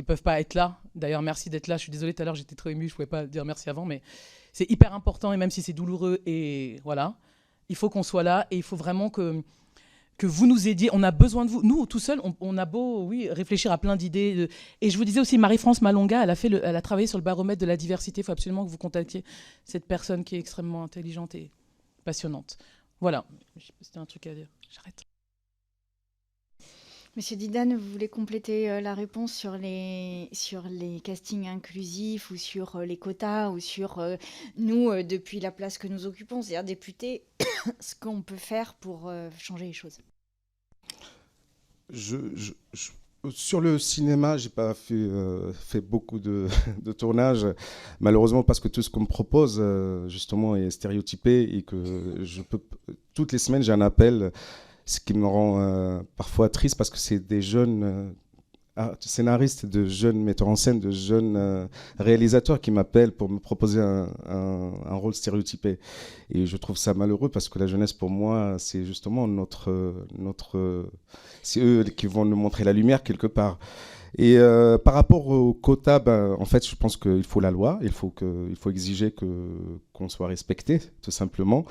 peuvent pas être là. D'ailleurs, merci d'être là. Je suis désolée, tout à l'heure, j'étais trop émue, je pouvais pas dire merci avant, mais c'est hyper important, et même si c'est douloureux, et voilà, il faut qu'on soit là, et il faut vraiment que que vous nous aidiez. On a besoin de vous. Nous, tout seuls, on a beau, oui, réfléchir à plein d'idées. Et je vous disais aussi, Marie-France Malonga, elle a travaillé sur le baromètre de la diversité. Il faut absolument que vous contactiez cette personne qui est extrêmement intelligente et passionnante. Voilà, c'était un truc à dire. J'arrête. Monsieur Didane, vous voulez compléter la réponse sur les castings inclusifs ou sur les quotas ou sur nous, depuis la place que nous occupons, c'est-à-dire députés, ce qu'on peut faire pour changer les choses? Sur le cinéma, j'ai pas fait beaucoup de, de tournages, malheureusement parce que tout ce qu'on me propose justement est stéréotypé et que toutes les semaines j'ai un appel, ce qui me rend parfois triste parce que c'est des jeunes scénaristes, de jeunes metteurs en scène, de jeunes réalisateurs qui m'appellent pour me proposer un rôle stéréotypé. Et je trouve ça malheureux parce que la jeunesse, pour moi, c'est justement c'est eux qui vont nous montrer la lumière quelque part. Et par rapport au quota, en fait, je pense qu'il faut la loi, il faut exiger qu'on soit respecté, tout simplement.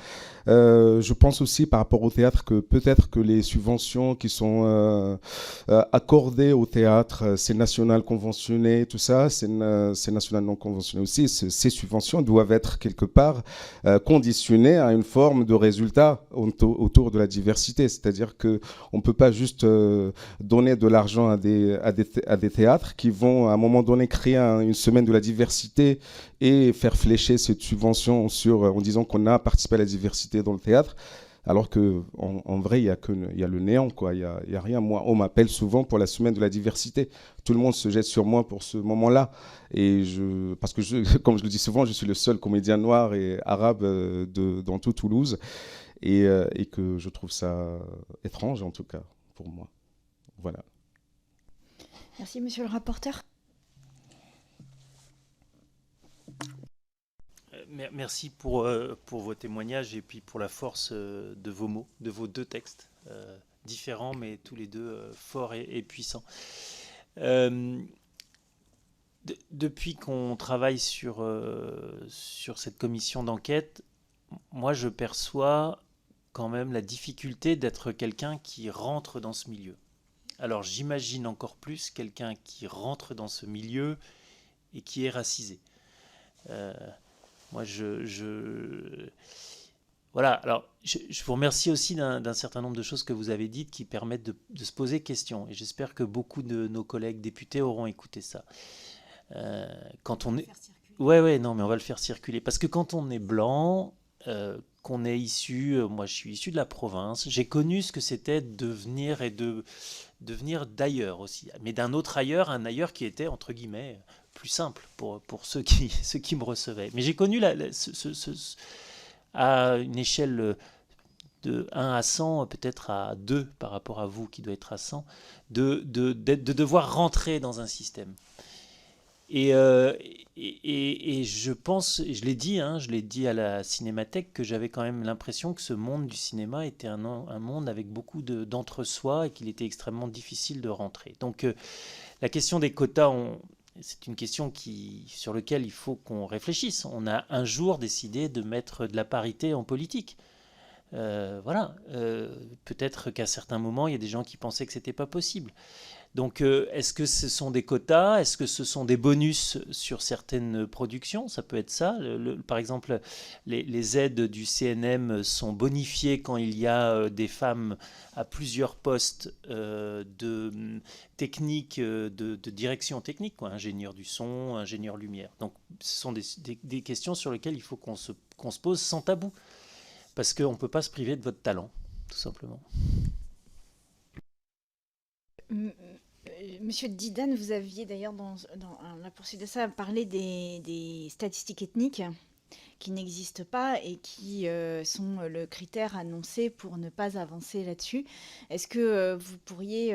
Je pense aussi par rapport au théâtre que peut-être que les subventions qui sont accordées au théâtre, c'est national conventionné, tout ça, c'est national non conventionné aussi, ces subventions doivent être quelque part conditionnées à une forme de résultat autour de la diversité. C'est-à-dire qu'on ne peut pas juste donner de l'argent à des théâtres qui vont à un moment donné créer une semaine de la diversité et faire flécher cette subvention en disant qu'on a participé à la diversité dans le théâtre, alors qu'en vrai, il y a le néant, quoi. Il y a rien. Moi, on m'appelle souvent pour la semaine de la diversité. Tout le monde se jette sur moi pour ce moment-là. Et parce que, comme je le dis souvent, je suis le seul comédien noir et arabe dans tout Toulouse. Et que je trouve ça étrange, en tout cas, pour moi. Voilà. Merci, monsieur le rapporteur. Merci pour vos témoignages et puis pour la force de vos mots, de vos deux textes, différents mais tous les deux forts et puissants. Depuis qu'on travaille sur cette commission d'enquête, moi je perçois quand même la difficulté d'être quelqu'un qui rentre dans ce milieu. Alors j'imagine encore plus quelqu'un qui rentre dans ce milieu et qui est racisé. Moi, voilà. Alors, je vous remercie aussi d'un certain nombre de choses que vous avez dites qui permettent de se poser question. Et j'espère que beaucoup de nos collègues députés auront écouté ça. Quand on est... Ouais, non, mais on va le faire circuler. Parce que quand on est blanc, qu'on est issu... moi, je suis issu de la province. J'ai connu ce que c'était de venir et de venir d'ailleurs aussi. Mais d'un autre ailleurs, un ailleurs qui était, entre guillemets... plus simple pour ceux qui me recevaient. Mais j'ai connu à une échelle de 1 à 100, peut-être à 2 par rapport à vous qui doit être à 100, de devoir rentrer dans un système. Et je pense, et je l'ai dit à la Cinémathèque, que j'avais quand même l'impression que ce monde du cinéma était un monde avec beaucoup d'entre-soi et qu'il était extrêmement difficile de rentrer. Donc la question des quotas, c'est une question sur laquelle il faut qu'on réfléchisse. On a un jour décidé de mettre de la parité en politique. Voilà. Peut-être qu'à certains moments, il y a des gens qui pensaient que ce n'était pas possible. Donc, est-ce que ce sont des quotas? Est-ce que ce sont des bonus sur certaines productions? Ça peut être ça. Par exemple, les aides du CNM sont bonifiées quand il y a des femmes à plusieurs postes de technique, de direction technique, quoi, ingénieur du son, ingénieur lumière. Donc, ce sont des questions sur lesquelles il faut qu'on se pose sans tabou. Parce qu'on ne peut pas se priver de votre talent, tout simplement. Monsieur Didane, vous aviez d'ailleurs, dans la poursuite de ça, parlé des statistiques ethniques qui n'existent pas et qui sont le critère annoncé pour ne pas avancer là-dessus. Est-ce que vous pourriez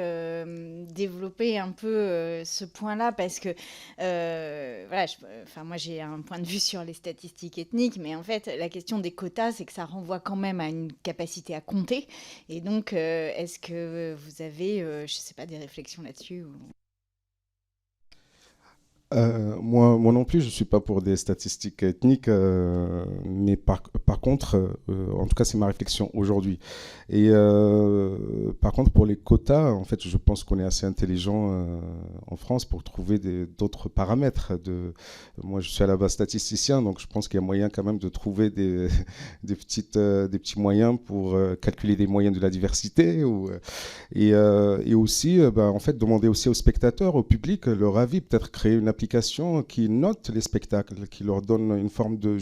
développer un peu ce point-là? Parce que, voilà, moi j'ai un point de vue sur les statistiques ethniques, mais en fait, la question des quotas, c'est que ça renvoie quand même à une capacité à compter. Et donc, est-ce que vous avez, je ne sais pas, des réflexions là-dessus ou... Moi non plus, je ne suis pas pour des statistiques ethniques, mais par contre, en tout cas, c'est ma réflexion aujourd'hui. Et par contre, pour les quotas, en fait, je pense qu'on est assez intelligent en France pour trouver d'autres paramètres. Moi, je suis à la base statisticien, donc je pense qu'il y a moyen quand même de trouver des petits moyens pour calculer des moyens de la diversité. Et aussi, en fait, demander aussi aux spectateurs, au public, leur avis, peut-être créer une application qui note les spectacles, qui leur donne une forme de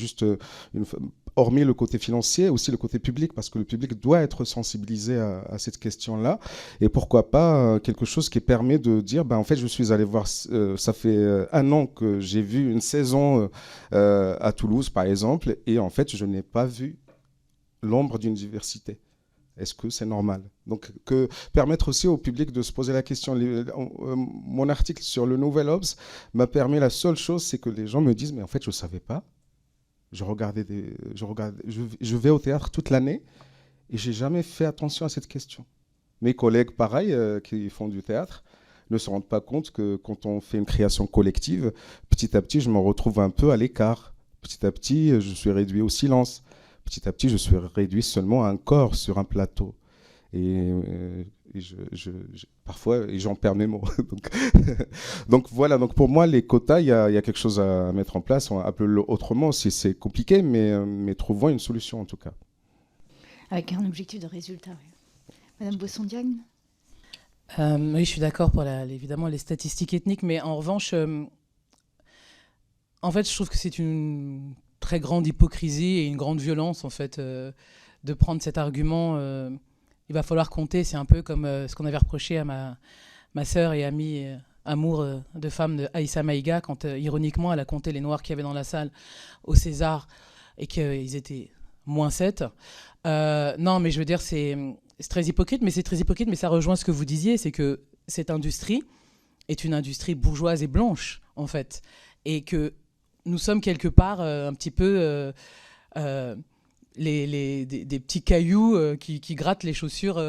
hormis le côté financier, aussi le côté public, parce que le public doit être sensibilisé à cette question-là. Et pourquoi pas quelque chose qui permet de dire, en fait, je suis allé voir, ça fait 1 an que j'ai vu une saison à Toulouse, par exemple, et en fait, je n'ai pas vu l'ombre d'une diversité. Est-ce que c'est normal? Donc, permettre aussi au public de se poser la question. Mon article sur le Nouvel Obs m'a permis, la seule chose, c'est que les gens me disent, mais en fait, je ne savais pas. Je vais au théâtre toute l'année et je n'ai jamais fait attention à cette question. Mes collègues, pareil, qui font du théâtre, ne se rendent pas compte que quand on fait une création collective, petit à petit, je me retrouve un peu à l'écart. Petit à petit, je suis réduit au silence. Petit à petit, je suis réduit seulement à un corps sur un plateau. Et parfois, j'en perds mes mots. donc voilà, donc pour moi, les quotas, il y a quelque chose à mettre en place. On appelle-le autrement si c'est compliqué, mais trouvons une solution en tout cas. Avec un objectif de résultat, oui. Madame Boisson-Diagne? Oui, je suis d'accord pour évidemment les statistiques ethniques, mais en revanche, en fait, je trouve que c'est une très grande hypocrisie et une grande violence, en fait, de prendre cet argument. Il va falloir compter, c'est un peu comme ce qu'on avait reproché à ma sœur et amie amour de femme de Aïssa Maïga, quand ironiquement elle a compté les Noirs qu'il y avait dans la salle au César et qu'ils étaient -7. Non, mais je veux dire, c'est très hypocrite, mais ça rejoint ce que vous disiez, c'est que cette industrie est une industrie bourgeoise et blanche, en fait, et que nous sommes quelque part un petit peu des petits cailloux qui grattent les chaussures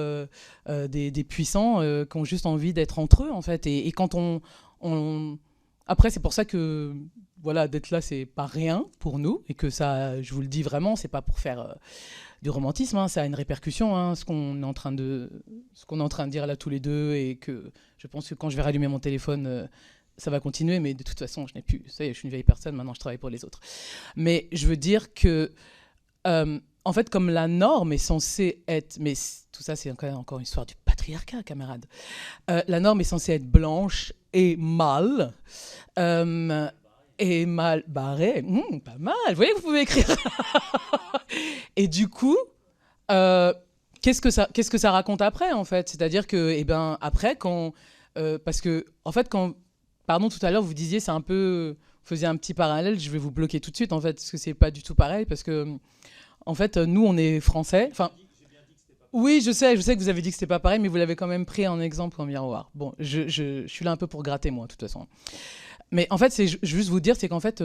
des puissants qui ont juste envie d'être entre eux, en fait. Et quand on... Après, c'est pour ça que voilà, d'être là, c'est pas rien pour nous, et que ça, je vous le dis vraiment, c'est pas pour faire du romantisme, hein, ça a une répercussion, hein, ce qu'on est en train de dire là tous les deux, et que je pense que quand je vais rallumer mon téléphone, ça va continuer, mais de toute façon, ça y est, je suis une vieille personne, maintenant je travaille pour les autres. Mais je veux dire que en fait, comme la norme est censée être... Mais tout ça, c'est encore une histoire du patriarcat, camarades. La norme est censée être blanche et mâle. Et mal barré. Pas mal. Vous voyez, vous pouvez écrire. Et du coup, qu'est-ce que ça raconte après, en fait? C'est-à-dire que, après, quand... parce que, en fait, pardon, tout à l'heure, vous disiez, c'est un peu... Vous faisiez un petit parallèle, je vais vous bloquer tout de suite, en fait, parce que c'est pas du tout pareil, parce que... En fait, nous, on est français. Enfin, oui, je sais que vous avez dit que c'était pas pareil, mais vous l'avez quand même pris en exemple en miroir. Bon, je suis là un peu pour gratter, moi, de toute façon. Mais en fait, c'est juste vous dire, c'est qu'en fait,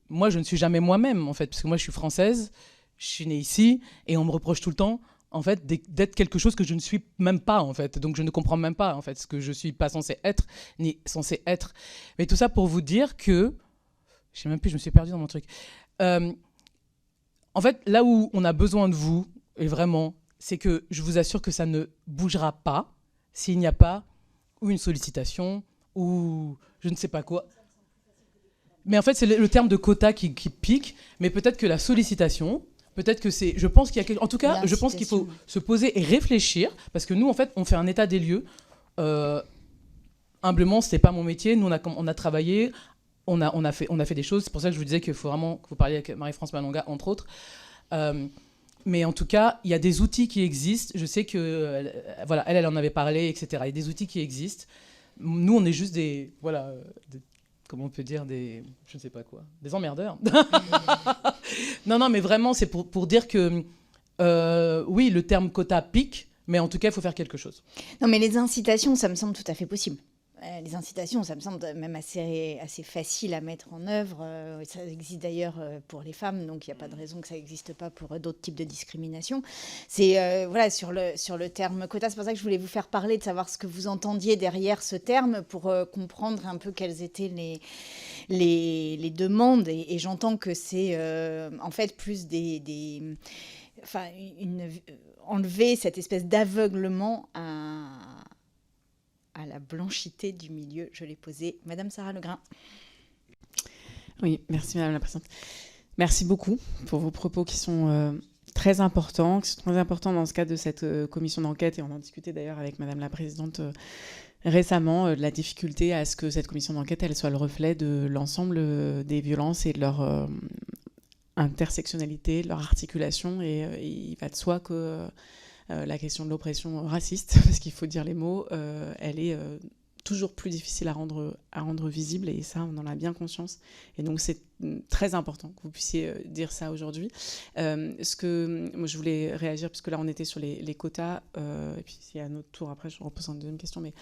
moi, je ne suis jamais moi-même, en fait, parce que moi, je suis française, je suis née ici, et on me reproche tout le temps, en fait, d'être quelque chose que je ne suis même pas, en fait. Donc, je ne comprends même pas, en fait, ce que je suis pas censée être, ni censée être. Mais tout ça pour vous dire que... Je sais même plus, je me suis perdue dans mon truc. En fait, là où on a besoin de vous, et vraiment, c'est que je vous assure que ça ne bougera pas s'il n'y a pas ou une sollicitation ou je ne sais pas quoi. Mais en fait, c'est le terme de quota qui pique, mais peut-être que la sollicitation, peut-être que c'est... Je pense qu'il y a en tout cas, je pense qu'il faut se poser et réfléchir, parce que nous, en fait, on fait un état des lieux. Humblement, c'était pas mon métier. Nous, on a travaillé... On a fait des choses, c'est pour ça que je vous disais qu'il faut vraiment que vous parliez avec Marie-France Malonga, entre autres. Mais en tout cas, il y a des outils qui existent. Je sais que, voilà, elle en avait parlé, etc. Il y a des outils qui existent. Nous, on est juste comment on peut dire, je ne sais pas quoi, des emmerdeurs. Non, mais vraiment, c'est pour dire que, oui, le terme quota pique, mais en tout cas, il faut faire quelque chose. Non, mais les incitations, ça me semble tout à fait possible. les incitations, ça me semble même assez facile à mettre en œuvre. Ça existe d'ailleurs pour les femmes, donc il n'y a pas de raison que ça n'existe pas pour d'autres types de discrimination. C'est voilà, sur le terme quota, c'est pour ça que je voulais vous faire parler, de savoir ce que vous entendiez derrière ce terme, pour comprendre un peu quelles étaient les demandes. Et j'entends que c'est en fait plus enlever cette espèce d'aveuglement à la blanchité du milieu. Je l'ai posé. Madame Sarah Legrain. Oui, merci Madame la Présidente. Merci beaucoup pour vos propos qui sont très importants, dans ce cadre de cette commission d'enquête, et on en discutait d'ailleurs avec Madame la Présidente récemment, de la difficulté à ce que cette commission d'enquête elle soit le reflet de l'ensemble des violences et de leur intersectionnalité, de leur articulation, et il va de soi que la question de l'oppression raciste, parce qu'il faut dire les mots, elle est toujours plus difficile à rendre visible, et ça, on en a bien conscience. Et donc, c'est très important que vous puissiez dire ça aujourd'hui. Moi, je voulais réagir, parce que là, on était sur les quotas, et puis s'il y a un autre tour, après, je repose une deuxième question, mais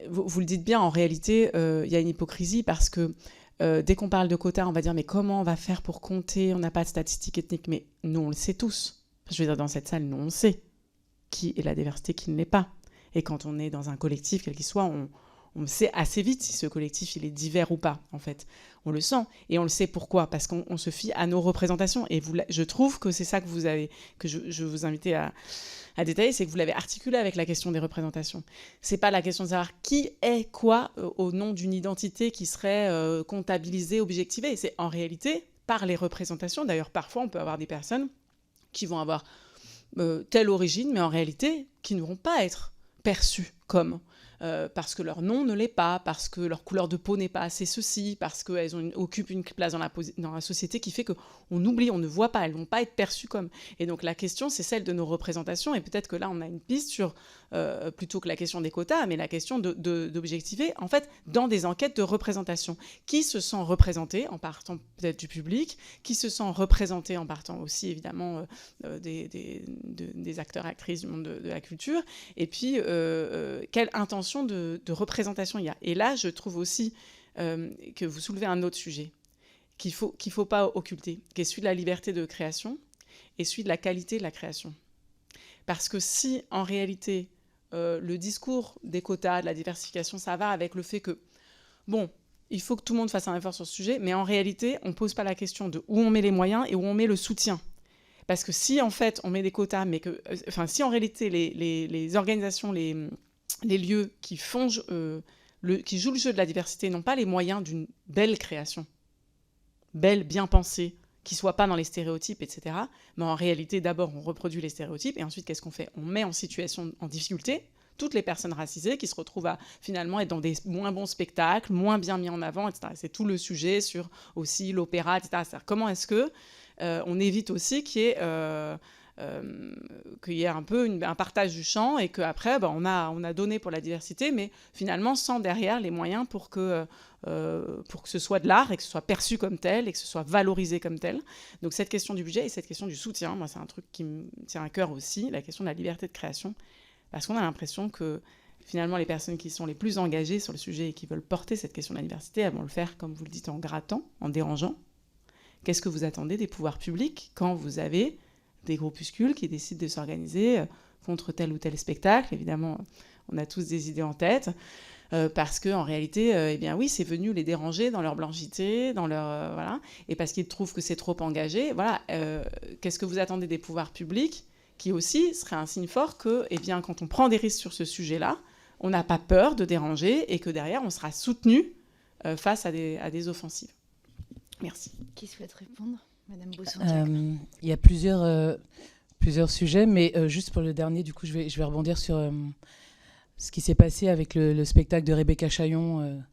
vous le dites bien, en réalité, il y a une hypocrisie, parce que dès qu'on parle de quotas, on va dire, mais comment on va faire pour compter? On n'a pas de statistiques ethniques, mais nous, on le sait tous. Je veux dire, dans cette salle, nous, on sait qui est la diversité, qui ne l'est pas. Et quand on est dans un collectif, quel qu'il soit, on sait assez vite si ce collectif il est divers ou pas, en fait. On le sent. Et on le sait pourquoi? Parce qu'on se fie à nos représentations. Et je trouve que c'est ça que je vous invitais à détailler, c'est que vous l'avez articulé avec la question des représentations. C'est pas la question de savoir qui est quoi au nom d'une identité qui serait comptabilisée, objectivée. C'est en réalité par les représentations. D'ailleurs, parfois, on peut avoir des personnes qui vont avoir telle origine, mais en réalité, qui ne vont pas être perçues comme, parce que leur nom ne l'est pas, parce que leur couleur de peau n'est pas assez ceci, parce qu'elles occupent une place dans la société qui fait qu'on oublie, on ne voit pas, elles ne vont pas être perçues comme. Et donc la question, c'est celle de nos représentations, et peut-être que là, on a une piste sur, plutôt que la question des quotas, mais la question d'objectiver, en fait, dans des enquêtes de représentation. Qui se sent représenté, en partant peut-être du public, qui se sent représenté en partant aussi, évidemment, des acteurs, actrices du monde de la culture, et puis quelle intention de représentation il y a. Et là, je trouve aussi que vous soulevez un autre sujet qu'il faut pas occulter, qui est celui de la liberté de création et celui de la qualité de la création. Parce que si, en réalité, le discours des quotas, de la diversification, ça va avec le fait que, bon, il faut que tout le monde fasse un effort sur ce sujet, mais en réalité, on ne pose pas la question de où on met les moyens et où on met le soutien. Parce que si, en fait, on met des quotas, mais que... Enfin, si, en réalité, les organisations, les lieux qui jouent le jeu de la diversité n'ont pas les moyens d'une belle création, belle, bien pensée, qui ne soit pas dans les stéréotypes, etc. Mais en réalité, d'abord, on reproduit les stéréotypes, et ensuite, qu'est-ce qu'on fait? On met en difficulté toutes les personnes racisées qui se retrouvent à finalement être dans des moins bons spectacles, moins bien mis en avant, etc. C'est tout le sujet sur aussi l'opéra, etc. C'est-à-dire, comment est-ce que on évite aussi qu'il y ait un peu un partage du champ, et qu'après, on a donné pour la diversité, mais finalement sans derrière les moyens pour que ce soit de l'art, et que ce soit perçu comme tel, et que ce soit valorisé comme tel. Donc cette question du budget et cette question du soutien, moi c'est un truc qui me tient à cœur aussi, la question de la liberté de création, parce qu'on a l'impression que finalement les personnes qui sont les plus engagées sur le sujet et qui veulent porter cette question de la diversité, elles vont le faire, comme vous le dites, en grattant, en dérangeant. Qu'est-ce que vous attendez des pouvoirs publics quand vous avez des groupuscules qui décident de s'organiser contre tel ou tel spectacle? Évidemment, on a tous des idées en tête, parce qu'en réalité, eh bien oui, c'est venu les déranger dans leur blanchité, dans leur... voilà, et parce qu'ils trouvent que c'est trop engagé. Voilà, qu'est-ce que vous attendez des pouvoirs publics, qui aussi serait un signe fort que, eh bien, quand on prend des risques sur ce sujet-là, on n'a pas peur de déranger, et que derrière, on sera soutenu face à des offensives. Merci. Qui souhaite répondre? Madame Bosson-Diac. Il y a plusieurs sujets, mais juste pour le dernier, du coup, je vais rebondir sur ce qui s'est passé avec le spectacle de Rebecca Chaillon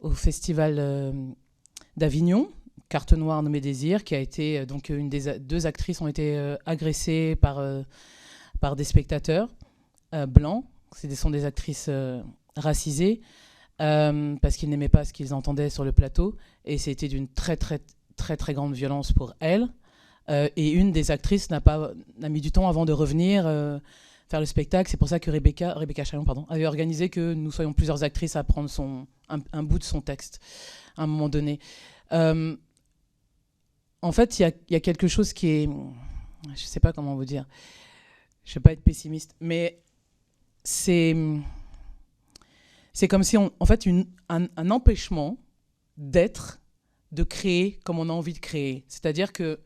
au Festival d'Avignon, Carte Noire nommée Désir, qui a été, donc, deux actrices ont été agressées par des spectateurs blancs. Ce sont des actrices racisées, parce qu'ils n'aimaient pas ce qu'ils entendaient sur le plateau, et c'était d'une très grande violence pour elles. Et une des actrices n'a mis du temps avant de revenir, faire le spectacle. C'est pour ça que Rebecca Chaillon, avait organisé que nous soyons plusieurs actrices à prendre un bout de son texte à un moment donné. En fait, il y a quelque chose qui est... Je ne sais pas comment vous dire. Je ne vais pas être pessimiste, mais c'est comme si, en fait, un empêchement d'être, de créer comme on a envie de créer. C'est-à-dire que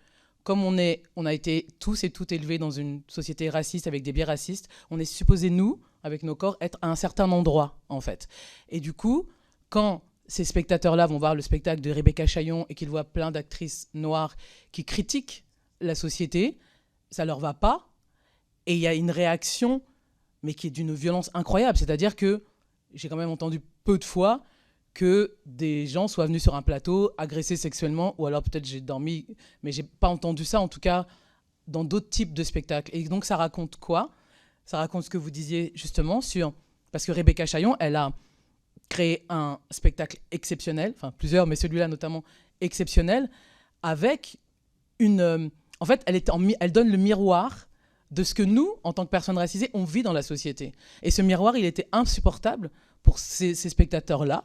comme on a été tous et toutes élevés dans une société raciste avec des biais racistes, on est supposé, nous, avec nos corps, être à un certain endroit, en fait. Et du coup, quand ces spectateurs-là vont voir le spectacle de Rebecca Chaillon et qu'ils voient plein d'actrices noires qui critiquent la société, ça leur va pas. Et il y a une réaction, mais qui est d'une violence incroyable. C'est-à-dire que j'ai quand même entendu peu de fois que des gens soient venus sur un plateau agressés sexuellement, ou alors peut-être j'ai dormi, mais j'ai pas entendu ça, en tout cas, dans d'autres types de spectacles. Et donc ça raconte quoi ? Ça raconte ce que vous disiez justement sur... Parce que Rebecca Chaillon, elle a créé un spectacle exceptionnel, enfin plusieurs, mais celui-là notamment exceptionnel, avec une... en fait, elle donne le miroir de ce que nous, en tant que personnes racisées, on vit dans la société. Et ce miroir, il était insupportable pour ces spectateurs-là.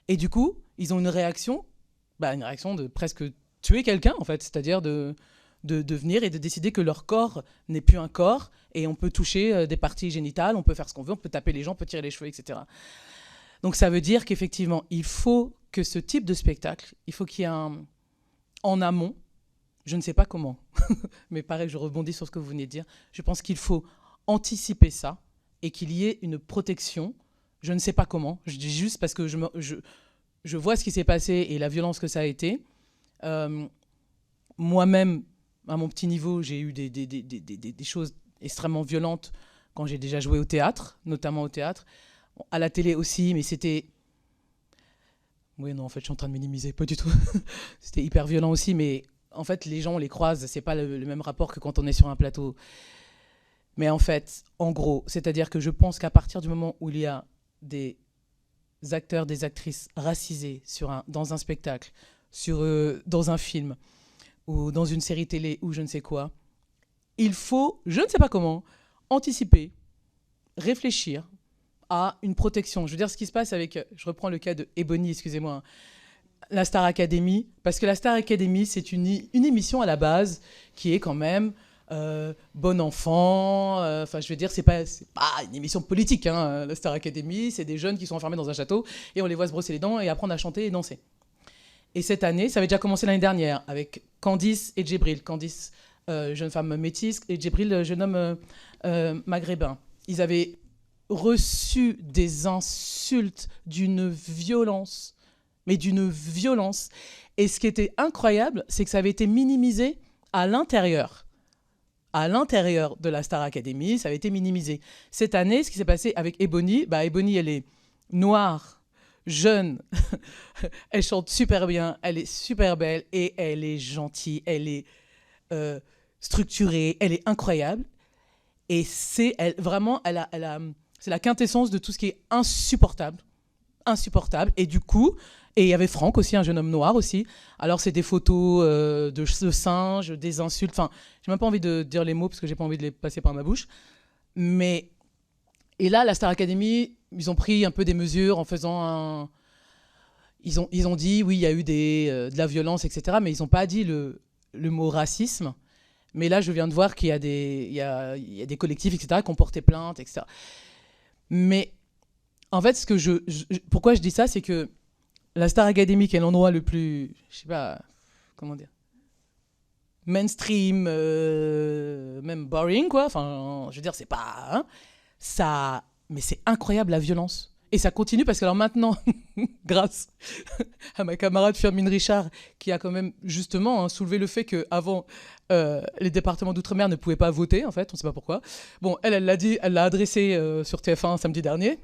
Et du coup, ils ont une réaction de presque tuer quelqu'un, en fait. C'est-à-dire de venir et de décider que leur corps n'est plus un corps et on peut toucher des parties génitales, on peut faire ce qu'on veut, on peut taper les gens, on peut tirer les cheveux, etc. Donc ça veut dire qu'effectivement, il faut que ce type de spectacle, il faut qu'il y ait en amont, je ne sais pas comment, mais pareil, je rebondis sur ce que vous venez de dire, je pense qu'il faut anticiper ça et qu'il y ait une protection. Je ne sais pas comment, je dis juste parce que je vois ce qui s'est passé et la violence que ça a été. Moi-même, à mon petit niveau, j'ai eu des choses extrêmement violentes quand j'ai déjà joué au théâtre, notamment au théâtre. À la télé aussi, mais c'était... Oui, non, en fait, je suis en train de minimiser, pas du tout. C'était hyper violent aussi, mais en fait, les gens, on les croise, c'est pas le même rapport que quand on est sur un plateau. Mais en fait, en gros, c'est-à-dire que je pense qu'à partir du moment où il y a des acteurs, des actrices racisés dans un spectacle, dans un film, ou dans une série télé, ou je ne sais quoi, il faut, je ne sais pas comment, anticiper, réfléchir à une protection. Je veux dire, ce qui se passe avec... Je reprends le cas de Ebony, excusez-moi, la Star Academy, parce que la Star Academy, c'est une émission à la base qui est quand même bon enfant. Enfin, je veux dire, c'est pas une émission politique, hein, la Star Academy. C'est des jeunes qui sont enfermés dans un château et on les voit se brosser les dents et apprendre à chanter et danser. Et cette année, ça avait déjà commencé l'année dernière avec Candice et Djibril. Candice, jeune femme métisse, et Djibril, jeune homme maghrébin. Ils avaient reçu des insultes d'une violence, mais d'une violence. Et ce qui était incroyable, c'est que ça avait été minimisé à l'intérieur de la Star Academy, ça avait été minimisé. Cette année, ce qui s'est passé avec Ebony, Ebony, elle est noire, jeune, elle chante super bien, elle est super belle et elle est gentille, elle est structurée, elle est incroyable. Et c'est la quintessence de tout ce qui est insupportable. Et du coup, et il y avait Franck aussi, un jeune homme noir aussi. Alors c'est des photos de singes, des insultes. Enfin, j'ai même pas envie de dire les mots parce que j'ai pas envie de les passer par ma bouche. Mais et là, la Star Academy, ils ont pris un peu des mesures en faisant Ils ont dit oui, il y a eu de la violence, etc. Mais ils n'ont pas dit le mot racisme. Mais là, je viens de voir qu'il y a des collectifs, etc., qui ont porté plainte, etc. Mais en fait, pourquoi je dis ça, c'est que la Star Academy, qui est l'endroit le plus, je sais pas, comment dire, mainstream, même boring, quoi. Enfin, je veux dire, c'est pas... Hein, ça... Mais c'est incroyable, la violence. Et ça continue parce que alors maintenant, grâce à ma camarade Firmin Richard, qui a quand même justement soulevé le fait qu'avant, les départements d'outre-mer ne pouvaient pas voter, en fait, on ne sait pas pourquoi. Bon, elle l'a dit, elle l'a adressé sur TF1 samedi dernier.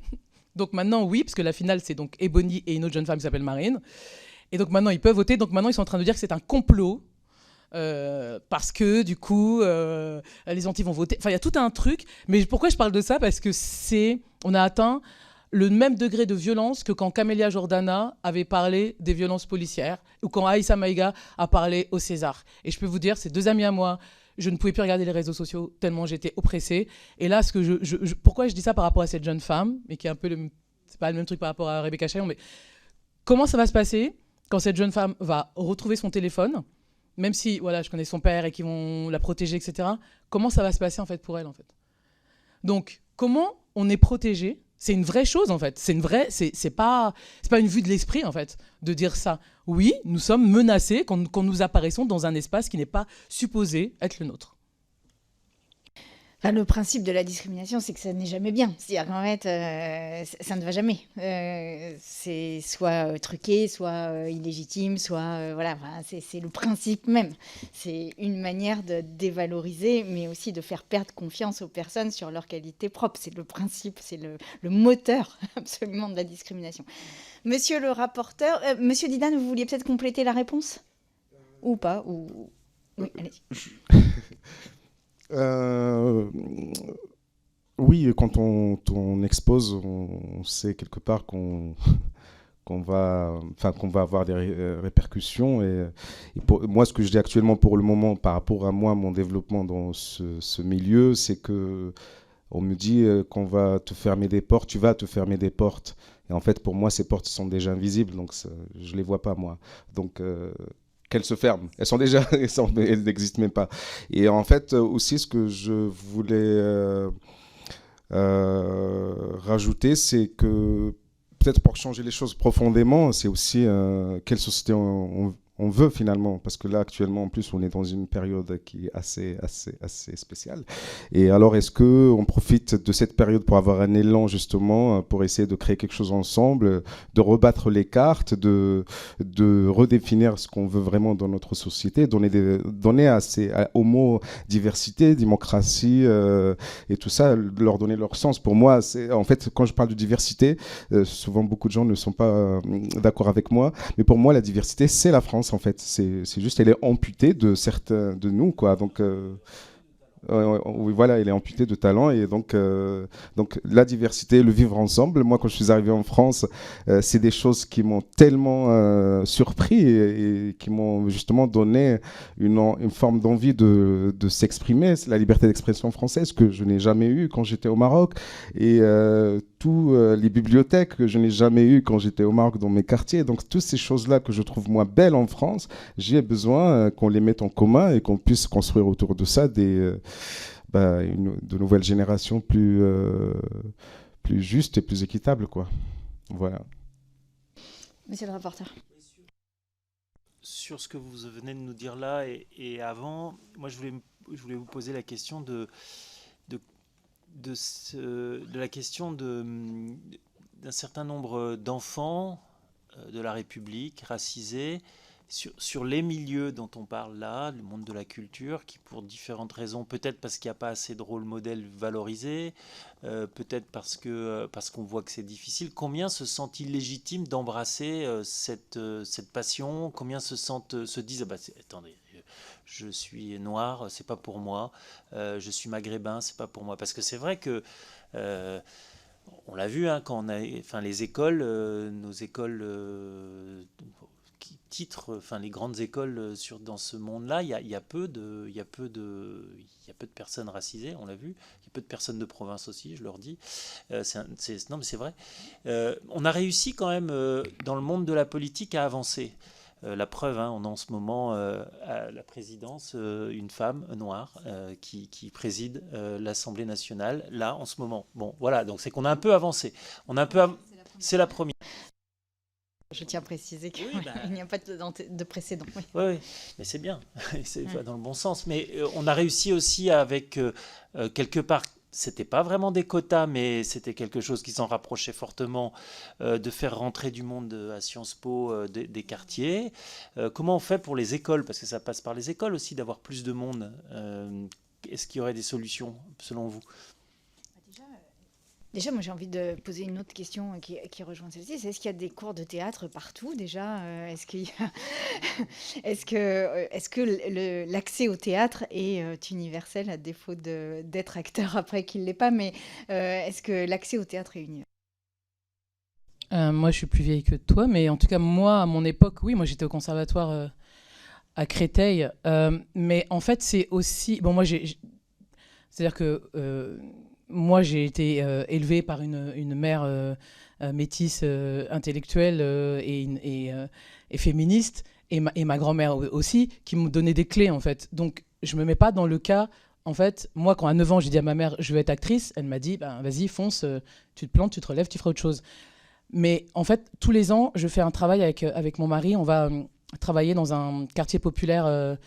Donc maintenant, oui, parce que la finale, c'est donc Ebony et une autre jeune femme qui s'appelle Marine. Et donc maintenant, ils peuvent voter. Donc maintenant, ils sont en train de dire que c'est un complot. Parce que du coup, les anti vont voter. Enfin, il y a tout un truc. Mais pourquoi je parle de ça ? Parce que on a atteint le même degré de violence que quand Camélia Jordana avait parlé des violences policières ou quand Aïssa Maïga a parlé au César. Et je peux vous dire, ces deux amis à moi, je ne pouvais plus regarder les réseaux sociaux tellement j'étais oppressée. Et là, pourquoi je dis ça par rapport à cette jeune femme, mais qui est un peu c'est pas le même truc par rapport à Rebecca Chaillon, mais comment ça va se passer quand cette jeune femme va retrouver son téléphone, même si voilà, je connais son père et qu'ils vont la protéger, etc. Comment ça va se passer en fait pour elle en fait. Donc, comment on est protégé? C'est une vraie chose en fait. C'est pas une vue de l'esprit en fait de dire ça. Oui, nous sommes menacés quand nous apparaissons dans un espace qui n'est pas supposé être le nôtre. Enfin, le principe de la discrimination, c'est que ça n'est jamais bien. C'est-à-dire qu'en fait, ça ne va jamais. C'est soit truqué, soit illégitime, soit... voilà, enfin, c'est le principe même. C'est une manière de dévaloriser, mais aussi de faire perdre confiance aux personnes sur leur qualité propre. C'est le principe, c'est le moteur absolument de la discrimination. Monsieur le rapporteur, Monsieur Didane, vous vouliez peut-être compléter la réponse? Ou pas ou... Oui, allez-y. Oui, quand on expose, on sait quelque part qu'on va avoir des répercussions. Et moi, ce que je dis actuellement pour le moment, par rapport à moi, mon développement dans ce milieu, c'est que on me dit qu'on va te fermer des portes, tu vas te fermer des portes. Et en fait, pour moi, ces portes sont déjà invisibles, donc je les vois pas, moi. Donc qu'elles se ferment. Elles sont déjà, elles n'existent même pas. Et en fait, aussi, ce que je voulais rajouter, c'est que peut-être pour changer les choses profondément, c'est aussi quelle société on veut finalement, parce que là actuellement en plus on est dans une période qui est assez spéciale. Et alors est-ce que on profite de cette période pour avoir un élan justement pour essayer de créer quelque chose ensemble, de rebattre les cartes, de redéfinir ce qu'on veut vraiment dans notre société, donner aux mots diversité, démocratie et tout ça, leur donner leur sens. Pour moi, c'est en fait quand je parle de diversité, souvent beaucoup de gens ne sont pas d'accord avec moi, mais pour moi la diversité c'est la France. En fait, c'est juste, elle est amputée de certains de nous, quoi. Donc, oui, voilà, elle est amputée de talent et donc la diversité, le vivre ensemble. Moi, quand je suis arrivé en France, c'est des choses qui m'ont tellement surpris et qui m'ont justement donné une forme d'envie de s'exprimer. C'est la liberté d'expression française que je n'ai jamais eue quand j'étais au Maroc et les bibliothèques que je n'ai jamais eues quand j'étais au Maroc dans mes quartiers. Donc toutes ces choses-là que je trouve moi belles en France, j'ai besoin qu'on les mette en commun et qu'on puisse construire autour de ça de nouvelles générations plus justes et plus équitables, quoi. Voilà. Monsieur le rapporteur. Sur ce que vous venez de nous dire là et avant, moi je voulais vous poser la question de la question d'un certain nombre d'enfants de la République racisés sur les milieux dont on parle là, le monde de la culture, qui pour différentes raisons, peut-être parce qu'il n'y a pas assez de rôle modèle valorisé, peut-être parce qu'on voit que c'est difficile, combien se sentent-ils légitimes d'embrasser cette passion? Combien se disent attendez, je suis noir, c'est pas pour moi, je suis maghrébin, c'est pas pour moi. Parce que c'est vrai que on l'a vu quand les écoles, nos écoles les grandes écoles dans ce monde-là, il y a peu de personnes racisées, on l'a vu. Il y a peu de personnes de province aussi, je leur dis. Non, mais c'est vrai. On a réussi quand même dans le monde de la politique à avancer. La preuve, on a en ce moment à la présidence une femme noire qui préside l'Assemblée nationale, là, en ce moment. Bon, voilà, donc c'est qu'on a un peu avancé. C'est la première. Je tiens à préciser qu'il n'y a pas de précédent. Oui, oui, mais c'est bien, c'est dans le bon sens. Mais on a réussi aussi avec, quelque part, c'était pas vraiment des quotas, mais c'était quelque chose qui s'en rapprochait fortement, de faire rentrer du monde à Sciences Po des quartiers. Comment on fait pour les écoles? Parce que ça passe par les écoles aussi, d'avoir plus de monde. Est-ce qu'il y aurait des solutions, selon vous? Déjà, moi j'ai envie de poser une autre question qui rejoint celle-ci. C'est est-ce qu'il y a des cours de théâtre partout déjà? Est-ce que l'accès au théâtre est universel à défaut d'être acteur après qu'il ne l'est pas? Mais est-ce que l'accès au théâtre est universel? Moi je suis plus vieille que toi, mais en tout cas moi à mon époque, oui, moi j'étais au conservatoire à Créteil. Mais en fait, c'est aussi... Bon, moi, c'est-à-dire que moi, j'ai été élevée par une mère métisse, intellectuelle et féministe, et ma grand-mère aussi, qui me donnait des clés, en fait. Donc, je me mets pas dans le cas... En fait, moi, quand à 9 ans, j'ai dit à ma mère, je veux être actrice, elle m'a dit, ben, vas-y, fonce, tu te plantes, tu te relèves, tu feras autre chose. Mais en fait, tous les ans, je fais un travail avec mon mari. On va travailler dans un quartier populaire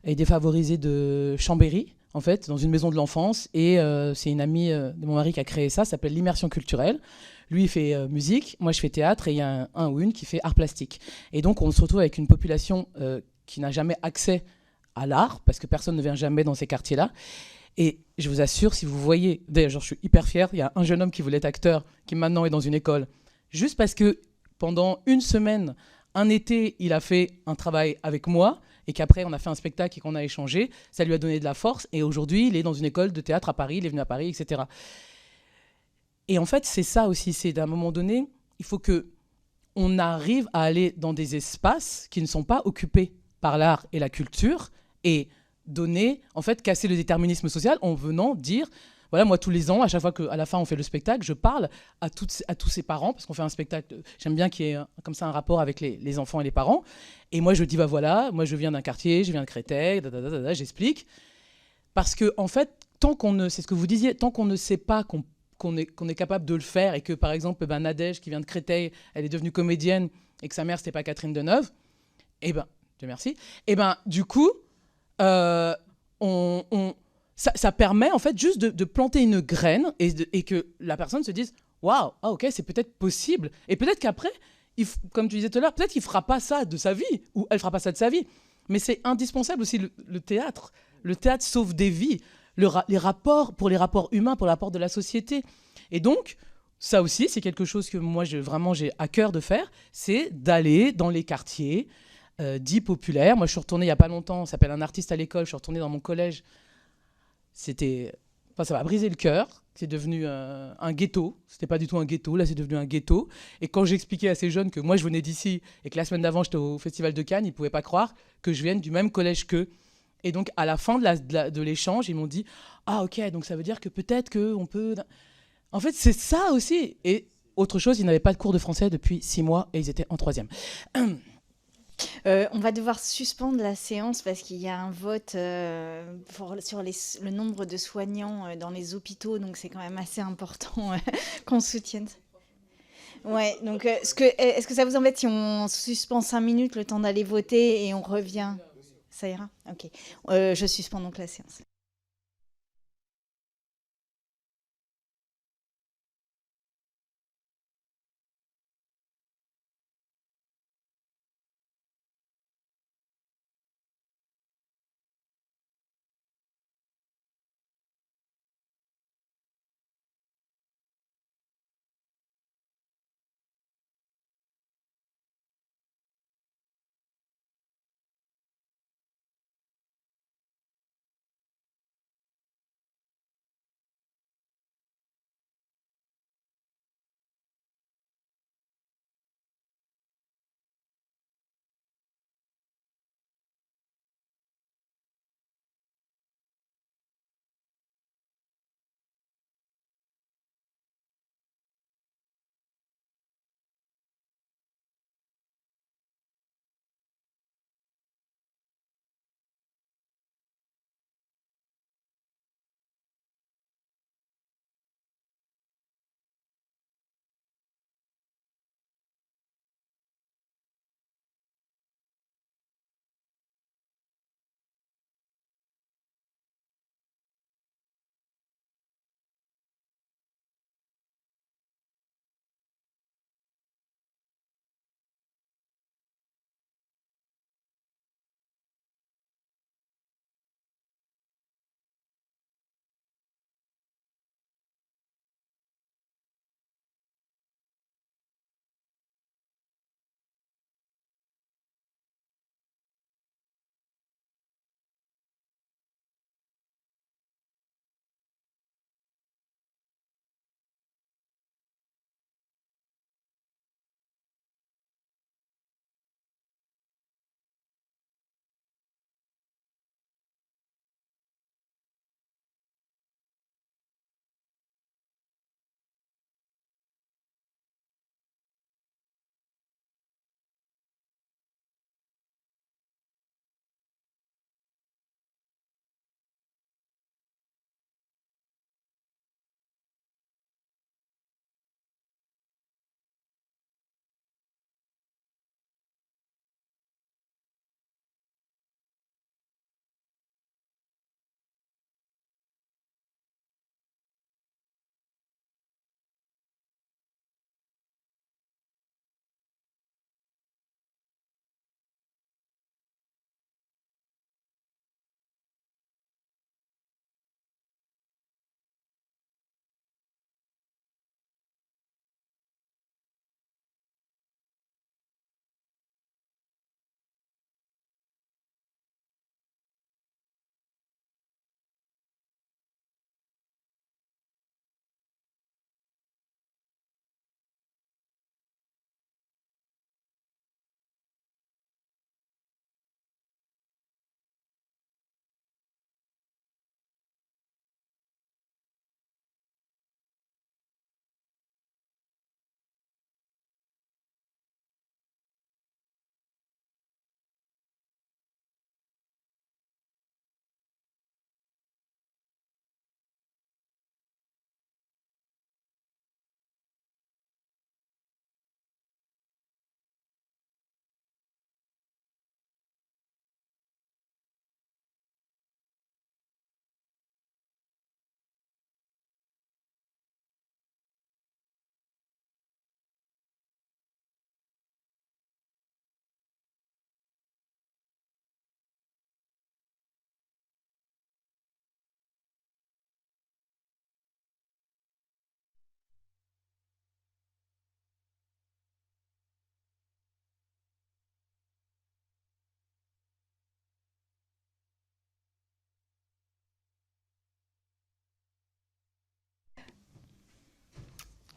et défavorisé de Chambéry, en fait, dans une maison de l'enfance. Et c'est une amie de mon mari qui a créé ça s'appelle l'immersion culturelle. Lui, il fait musique, moi, je fais théâtre, et il y a un ou une qui fait art plastique. Et donc, on se retrouve avec une population qui n'a jamais accès à l'art, parce que personne ne vient jamais dans ces quartiers-là. Et je vous assure, si vous voyez, d'ailleurs, je suis hyper fière, il y a un jeune homme qui voulait être acteur, qui maintenant est dans une école, juste parce que pendant une semaine, un été, il a fait un travail avec moi, et qu'après, on a fait un spectacle et qu'on a échangé, ça lui a donné de la force, et aujourd'hui, il est dans une école de théâtre à Paris, il est venu à Paris, etc. Et en fait, c'est ça aussi, c'est d'un moment donné, il faut que on arrive à aller dans des espaces qui ne sont pas occupés par l'art et la culture, et donner, en fait, casser le déterminisme social en venant dire, voilà, moi, tous les ans, à chaque fois qu'à la fin, on fait le spectacle, je parle à tous ces parents, parce qu'on fait un spectacle, j'aime bien qu'il y ait comme ça un rapport avec les enfants et les parents, et moi, je dis, bah voilà, moi, je viens d'un quartier, je viens de Créteil, j'explique, parce que, en fait, tant qu'on ne, c'est ce que vous disiez, tant qu'on ne sait pas qu'on est capable de le faire, et que, par exemple, ben, Nadège, qui vient de Créteil, elle est devenue comédienne, et que sa mère, c'était pas Catherine Deneuve, eh ben, Dieu merci, eh ben, du coup, euh, ça permet en fait juste de planter une graine et que la personne se dise waouh, ah, ok, c'est peut-être possible. Et peut-être qu'après, comme tu disais tout à l'heure, peut-être qu'il fera pas ça de sa vie ou elle fera pas ça de sa vie. Mais c'est indispensable aussi le théâtre. Le théâtre sauve des vies. Les rapports, pour les rapports humains, pour les rapports de la société. Et donc, ça aussi, c'est quelque chose que moi, vraiment, j'ai à cœur de faire, c'est d'aller dans les quartiers dits populaires. Moi, je suis retournée il n'y a pas longtemps, ça s'appelle Un artiste à l'école, je suis retournée dans mon collège. Enfin, ça m'a brisé le cœur. C'est devenu un ghetto. C'était pas du tout un ghetto, là, c'est devenu un ghetto. Et quand j'expliquais à ces jeunes que moi, je venais d'ici et que la semaine d'avant, j'étais au Festival de Cannes, ils pouvaient pas croire que je vienne du même collège qu'eux. Et donc, à la fin de l'échange, ils m'ont dit « Ah, ok, donc ça veut dire que peut-être qu'on peut... » En fait, c'est ça aussi. Et autre chose, ils n'avaient pas de cours de français depuis 6 mois et ils étaient en 3e. On va devoir suspendre la séance parce qu'il y a un vote sur le nombre de soignants dans les hôpitaux, donc c'est quand même assez important qu'on soutienne. Ouais, donc est-ce que ça vous embête si on suspend 5 minutes le temps d'aller voter et on revient? Ça ira? Ok. Je suspends donc la séance.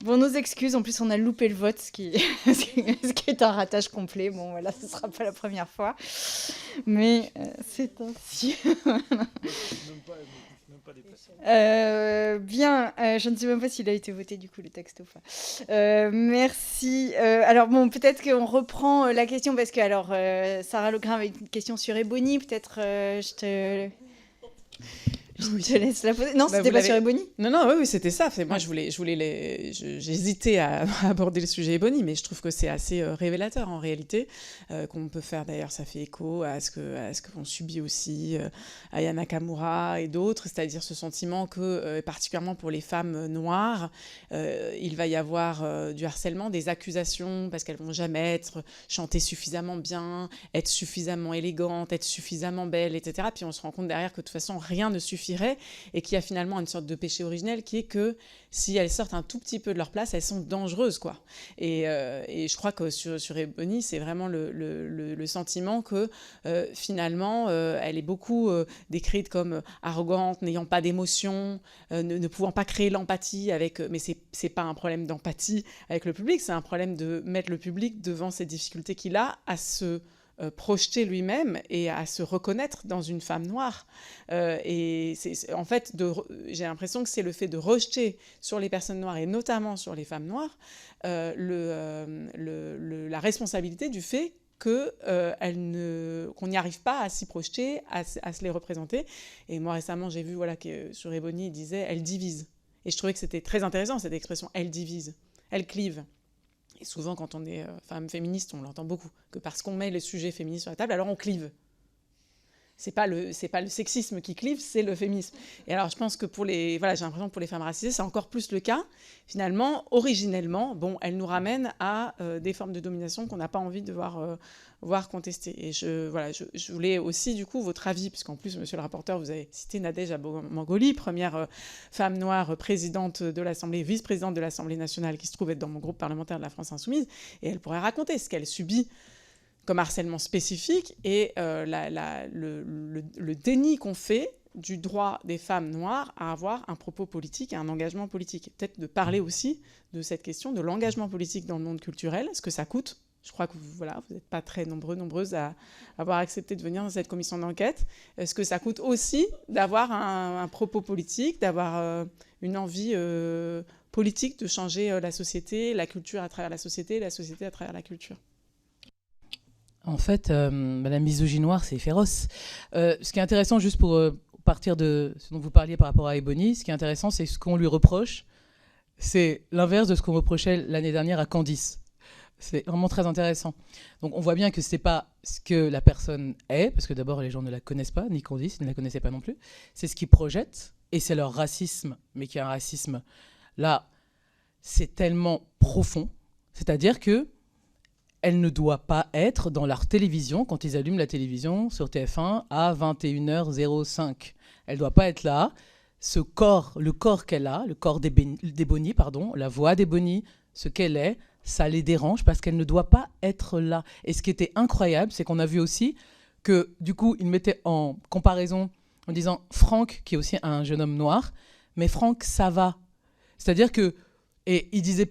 Bon, nos excuses, en plus on a loupé le vote, ce qui est un ratage complet. Bon, voilà, ce ne sera pas la première fois. Mais c'est ainsi. Bien, je ne sais même pas s'il a été voté du coup le texte ou pas. Merci. Alors bon, peut-être qu'on reprend la question parce que alors Sarah Legrain avait une question sur Ebony. Peut-être je te laisse la poser. Non, c'était pas sur Ebony. Non, oui, c'était ça. Moi, j'hésitais à aborder le sujet Ebony, mais je trouve que c'est assez révélateur en réalité, qu'on peut faire d'ailleurs, ça fait écho à ce qu'ont subi aussi Aya Nakamura et d'autres, c'est-à-dire ce sentiment que, particulièrement pour les femmes noires, il va y avoir du harcèlement, des accusations, parce qu'elles vont jamais chanter suffisamment bien, être suffisamment élégantes, être suffisamment belles, etc. Puis on se rend compte derrière que de toute façon, rien ne suffirait et qu'il y a finalement une sorte de péché originel qui est que si elles sortent un tout petit peu de leur place, elles sont dangereuses, quoi. Et je crois que sur Ebony, c'est vraiment le sentiment que finalement, elle est beaucoup décrite comme arrogante, n'ayant pas d'émotion, ne pouvant pas créer l'empathie avec... mais c'est pas un problème d'empathie avec le public, c'est un problème de mettre le public devant ces difficultés qu'il a à se projeter lui-même et à se reconnaître dans une femme noire. Et en fait, j'ai l'impression que c'est le fait de rejeter sur les personnes noires et notamment sur les femmes noires la responsabilité du fait qu'on n'y arrive pas à s'y projeter, à se les représenter. Et moi, récemment, j'ai vu que sur Ebony, il disait « elle divise ». Et je trouvais que c'était très intéressant, cette expression « elle divise », « elle clive ». Et souvent, quand on est femme féministe, on l'entend beaucoup, que parce qu'on met le sujet féministe sur la table, alors on clive. C'est pas le sexisme qui clive, c'est le féminisme. Et alors, je pense que j'ai l'impression que pour les femmes racisées, c'est encore plus le cas. Finalement, originellement, elles nous ramènent à des formes de domination qu'on n'a pas envie de voir contester. Et je voulais aussi, du coup, votre avis, puisqu'en plus, monsieur le rapporteur, vous avez cité Nadège Abou-Mangoli, première femme noire présidente de l'Assemblée, vice-présidente de l'Assemblée nationale, qui se trouve être dans mon groupe parlementaire de la France Insoumise, et elle pourrait raconter ce qu'elle subit comme harcèlement spécifique et le déni qu'on fait du droit des femmes noires à avoir un propos politique et un engagement politique. Peut-être de parler aussi de cette question de l'engagement politique dans le monde culturel, ce que ça coûte. Je crois que vous n'êtes pas très nombreuses à avoir accepté de venir dans cette commission d'enquête. Est-ce que ça coûte aussi d'avoir un propos politique, d'avoir une envie politique de changer la société, la culture à travers la société à travers la culture ? En fait, la misogynie noire, c'est féroce. Ce qui est intéressant, juste pour partir de ce dont vous parliez par rapport à Ebony, ce qui est intéressant, c'est ce qu'on lui reproche. C'est l'inverse de ce qu'on reprochait l'année dernière à Candice. C'est vraiment très intéressant. Donc on voit bien que ce n'est pas ce que la personne est, parce que d'abord les gens ne la connaissent pas, ni Candice, ils ne la connaissaient pas non plus. C'est ce qu'ils projettent, et c'est leur racisme, mais qui est un racisme, là, c'est tellement profond. C'est-à-dire que elle ne doit pas être dans leur télévision, quand ils allument la télévision sur TF1 à 21h05. Elle ne doit pas être là. Le corps qu'elle a, le corps d'Ebony, la voix d'Ebony, ce qu'elle est, ça les dérange parce qu'elle ne doit pas être là. Et ce qui était incroyable, c'est qu'on a vu aussi que, du coup, ils mettaient en comparaison en disant Franck, qui est aussi un jeune homme noir, mais Franck, ça va. C'est-à-dire que, et il disait,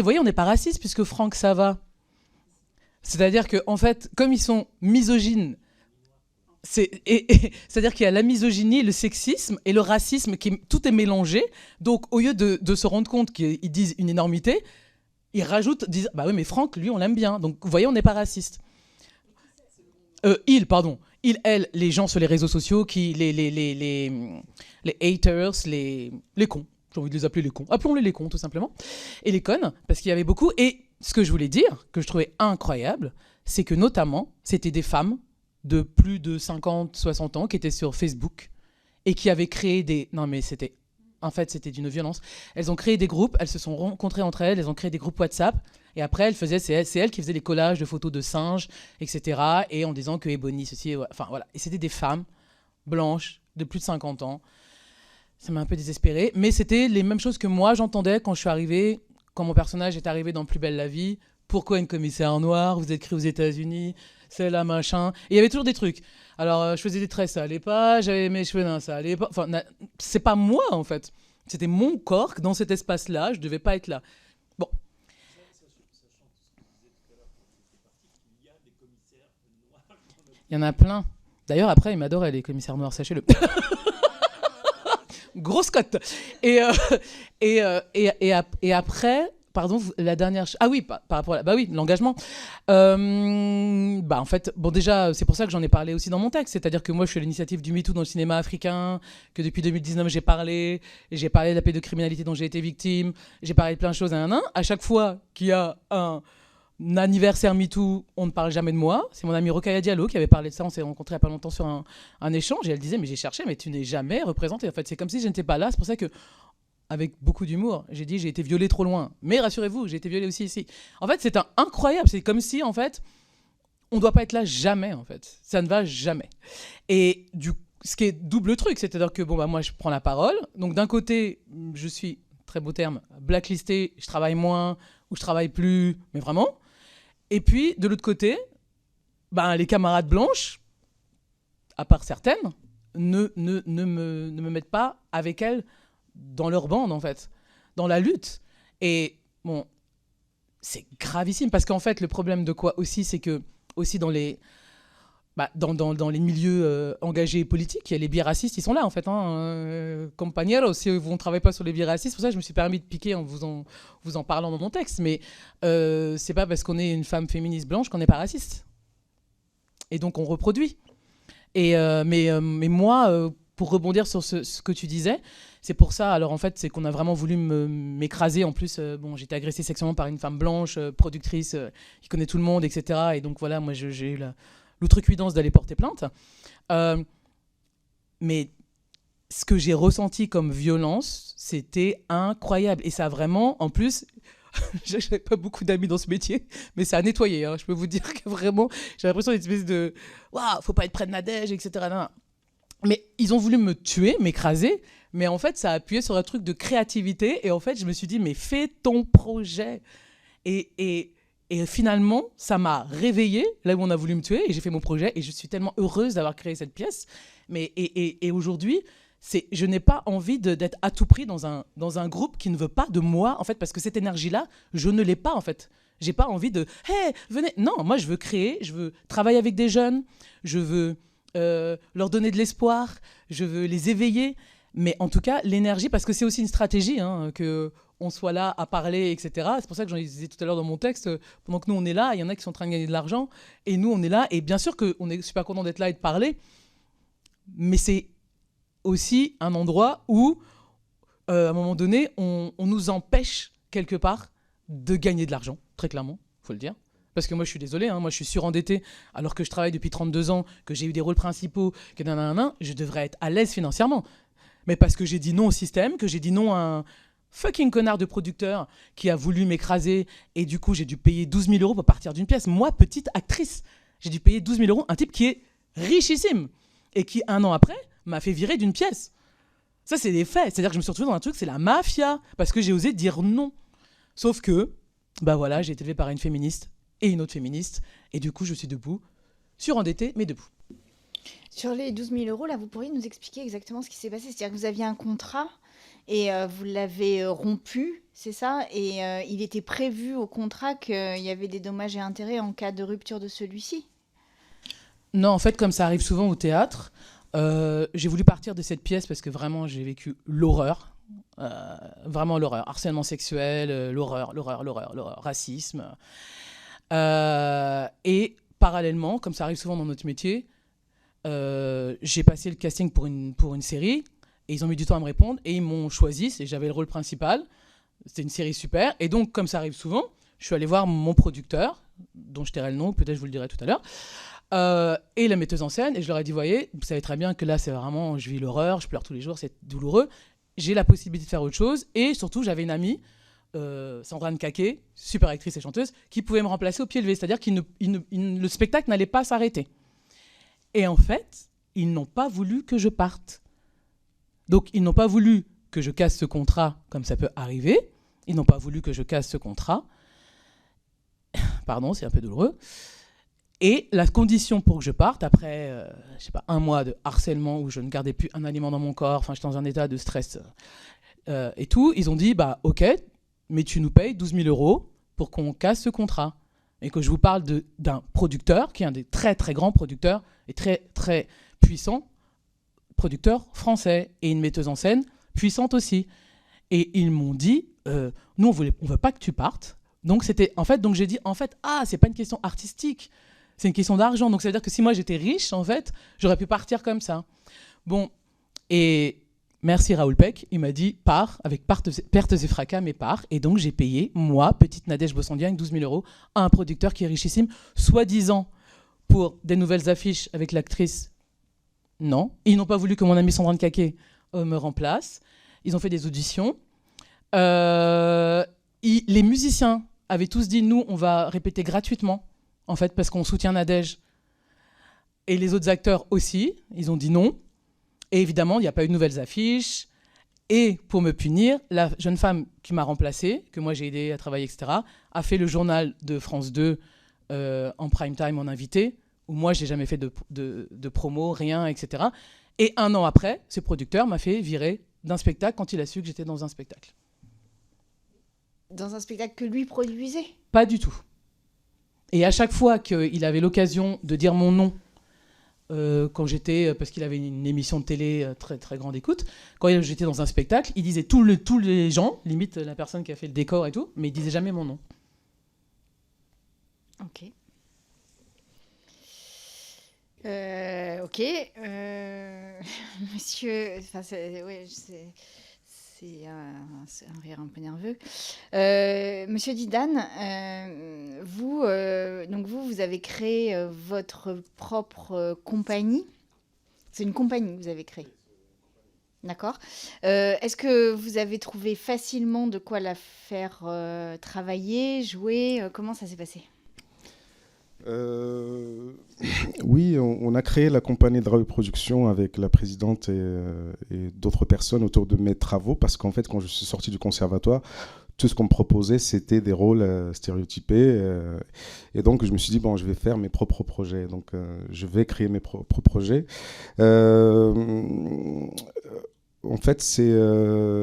voyez, on n'est pas raciste puisque Franck, ça va. C'est-à-dire qu'en fait, comme ils sont misogynes, c'est-à-dire qu'il y a la misogynie, le sexisme et le racisme, tout est mélangé. Donc, au lieu de se rendre compte qu'ils disent une énormité, ils disent « Bah oui, mais Franck, lui, on l'aime bien. Donc, vous voyez, on n'est pas raciste. » Il, elle, les gens sur les réseaux sociaux, les haters, les cons. J'ai envie de les appeler les cons. Appelons-les les cons, tout simplement. Et les connes, parce qu'il y avait beaucoup. Et ce que je voulais dire, que je trouvais incroyable, c'est que notamment, c'était des femmes de plus de 50, 60 ans qui étaient sur Facebook et qui avaient créé des... Non, mais c'était... En fait, c'était d'une violence. Elles ont créé des groupes, elles se sont rencontrées entre elles, elles ont créé des groupes WhatsApp. Et après, c'est elles qui faisaient les collages de photos de singes, etc. Et en disant que Ebony, ceci... Enfin, voilà. Et c'était des femmes blanches de plus de 50 ans. Ça m'a un peu désespérée. Mais c'était les mêmes choses que moi, j'entendais quand je suis arrivée, quand mon personnage est arrivé dans Plus belle la vie. Pourquoi une commissaire noire? Vous êtes créée aux États-Unis, c'est là, machin. Et il y avait toujours des trucs. Alors, je faisais des traits, ça allait pas. J'avais mes cheveux, non, ça allait pas. Enfin, c'est pas moi, en fait. C'était mon corps dans cet espace-là. Je devais pas être là. Il y en a plein. D'ailleurs, après, il m'adore, les commissaires noirs, sachez-le. Grosse cote. Et après, pardon, la dernière. Ah oui, par rapport à. Bah oui, l'engagement. En fait, bon, déjà, c'est pour ça que j'en ai parlé aussi dans mon texte. C'est-à-dire que moi, je suis à l'initiative du MeToo dans le cinéma africain, que depuis 2019, j'ai parlé de la pédocriminalité dont j'ai été victime, j'ai parlé de plein de choses à un. À chaque fois qu'il y a un anniversaire MeToo, on ne parle jamais de moi. C'est mon amie Rokhaya Diallo qui avait parlé de ça. On s'est rencontrés il n'y a pas longtemps sur un échange et elle disait mais j'ai cherché, mais tu n'es jamais représentée. En fait, c'est comme si je n'étais pas là. C'est pour ça que, avec beaucoup d'humour, j'ai dit j'ai été violée trop loin. Mais rassurez-vous, j'ai été violée aussi ici. En fait, c'est incroyable. C'est comme si, en fait, on ne doit pas être là jamais. En fait, ça ne va jamais. Et ce qui est double truc, c'est-à-dire que moi, je prends la parole. Donc d'un côté, je suis, très beau terme, blacklistée. Je travaille moins ou je travaille plus, mais vraiment. Et puis, de l'autre côté, les camarades blanches, à part certaines, ne me mettent pas avec elles dans leur bande, en fait, dans la lutte. Et bon, c'est gravissime, parce qu'en fait, le problème de quoi aussi, c'est que, aussi dans les milieux engagés politiques, il y a les biais racistes, ils sont là, en fait. Compañeros, si vous ne travaillez pas sur les biais racistes, c'est pour ça que je me suis permis de piquer en vous en parlant dans mon texte, mais c'est pas parce qu'on est une femme féministe blanche qu'on n'est pas raciste. Et donc, on reproduit. Mais moi, pour rebondir sur ce que tu disais, c'est pour ça, alors en fait, c'est qu'on a vraiment voulu m'écraser. En plus, j'ai été agressée sexuellement par une femme blanche, productrice, qui connaît tout le monde, etc. Et donc voilà, moi, j'ai eu l'outrecuidance d'aller porter plainte. Mais ce que j'ai ressenti comme violence, c'était incroyable. Et ça a vraiment, en plus, j'avais pas beaucoup d'amis dans ce métier, mais ça a nettoyé. Je peux vous dire que vraiment, j'ai l'impression d'une espèce de « Waouh, faut pas être près de Nadège, etc. » Mais ils ont voulu me tuer, m'écraser. Mais en fait, ça a appuyé sur un truc de créativité. Et en fait, je me suis dit, mais fais ton projet. Et finalement, ça m'a réveillée là où on a voulu me tuer. Et j'ai fait mon projet. Et je suis tellement heureuse d'avoir créé cette pièce. Et aujourd'hui, je n'ai pas envie d'être à tout prix dans un groupe qui ne veut pas de moi, en fait, parce que cette énergie-là, je ne l'ai pas, en fait. J'ai pas envie de « Hey, venez !» Non, moi, je veux créer, je veux travailler avec des jeunes, je veux leur donner de l'espoir, je veux les éveiller. Mais en tout cas, l'énergie, parce que c'est aussi une stratégie, qu'on soit là à parler, etc. C'est pour ça que j'en disais tout à l'heure dans mon texte, pendant que nous, on est là, il y en a qui sont en train de gagner de l'argent, et nous, on est là. Et bien sûr qu'on est super content d'être là et de parler, mais c'est aussi un endroit où, à un moment donné, on nous empêche, quelque part, de gagner de l'argent, très clairement, il faut le dire. Parce que moi, je suis désolée, moi, je suis surendettée, alors que je travaille depuis 32 ans, que j'ai eu des rôles principaux, que je devrais être à l'aise financièrement. Mais parce que j'ai dit non au système, que j'ai dit non à un fucking connard de producteur qui a voulu m'écraser, et du coup, j'ai dû payer 12 000 € pour partir d'une pièce. Moi, petite actrice, j'ai dû payer 12 000 €, un type qui est richissime, et qui, 1 an après, m'a fait virer d'une pièce. Ça, c'est des faits. C'est-à-dire que je me suis retrouvée dans un truc, c'est la mafia, parce que j'ai osé dire non. Sauf que, j'ai été élevée par une féministe et une autre féministe, et du coup, je suis debout, surendettée, mais debout. Sur les 12 000 €, là, vous pourriez nous expliquer exactement ce qui s'est passé? C'est-à-dire que vous aviez un contrat et vous l'avez rompu, c'est ça? Et il était prévu au contrat qu'il y avait des dommages et intérêts en cas de rupture de celui-ci? Non, en fait, comme ça arrive souvent au théâtre, j'ai voulu partir de cette pièce parce que vraiment, j'ai vécu l'horreur. Vraiment l'horreur. Harcèlement sexuel, l'horreur, racisme. Et parallèlement, comme ça arrive souvent dans notre métier, j'ai passé le casting pour une série et ils ont mis du temps à me répondre et ils m'ont choisi, j'avais le rôle principal, c'était une série super, et donc comme ça arrive souvent, je suis allé voir mon producteur, dont je tairai le nom, peut-être je vous le dirai tout à l'heure, et la metteuse en scène, et je leur ai dit, voyez, vous savez très bien que là c'est vraiment, je vis l'horreur, je pleure tous les jours, c'est douloureux, j'ai la possibilité de faire autre chose, et surtout j'avais une amie, Sandra Nkake, super actrice et chanteuse, qui pouvait me remplacer au pied levé, c'est-à-dire que le spectacle n'allait pas s'arrêter. Et en fait, ils n'ont pas voulu que je parte. Donc, ils n'ont pas voulu que je casse ce contrat, comme ça peut arriver. Ils n'ont pas voulu que je casse ce contrat. Pardon, c'est un peu douloureux. Et la condition pour que je parte, après, 1 mois de harcèlement où je ne gardais plus un aliment dans mon corps, enfin, j'étais dans un état de stress et tout, ils ont dit, ok, mais tu nous payes 12 000 € pour qu'on casse ce contrat. et que je vous parle d'un producteur qui est un des très très grands producteurs et très très puissant producteur français et une metteuse en scène puissante aussi. Et ils m'ont dit, nous on veut pas que tu partes. Donc donc j'ai dit c'est pas une question artistique, c'est une question d'argent. Donc ça veut dire que si moi j'étais riche en fait, j'aurais pu partir comme ça. Bon, et merci Raoul Peck, il m'a dit pars avec pertes et fracas, mais pars. Et donc j'ai payé, moi, petite Nadège Bossondiagne, 12 000 € à un producteur qui est richissime, soi-disant pour des nouvelles affiches avec l'actrice. Non, ils n'ont pas voulu que mon amie Sandrine Caquet me remplace. Ils ont fait des auditions. Les musiciens avaient tous dit nous, on va répéter gratuitement, en fait, parce qu'on soutient Nadège. Et les autres acteurs aussi, ils ont dit non. Et évidemment, il n'y a pas eu de nouvelles affiches. Et pour me punir, la jeune femme qui m'a remplacée, que moi j'ai aidé à travailler, etc., a fait le journal de France 2 en prime time en invité, où moi je n'ai jamais fait de promo, rien, etc. Et 1 an après, ce producteur m'a fait virer d'un spectacle quand il a su que j'étais dans un spectacle. Dans un spectacle que lui produisait? Pas du tout. Et à chaque fois qu'il avait l'occasion de dire mon nom, quand j'étais, parce qu'il avait une émission de télé très, très grande écoute, quand j'étais dans un spectacle, il disait tous les gens, limite la personne qui a fait le décor et tout, mais il disait jamais mon nom. Ok. Monsieur, c'est un rire un peu nerveux. Monsieur Didane, vous avez créé votre propre compagnie. C'est une compagnie que vous avez créée. D'accord. Est-ce que vous avez trouvé facilement de quoi la faire travailler, jouer? Comment ça s'est passé? Oui, on a créé la compagnie de Raoul Productions avec la présidente et d'autres personnes autour de mes travaux, parce qu'en fait, quand je suis sorti du conservatoire, tout ce qu'on me proposait, c'était des rôles stéréotypés. Et donc, je me suis dit, bon, je vais faire mes propres projets. Donc, je vais créer mes propres projets. En fait,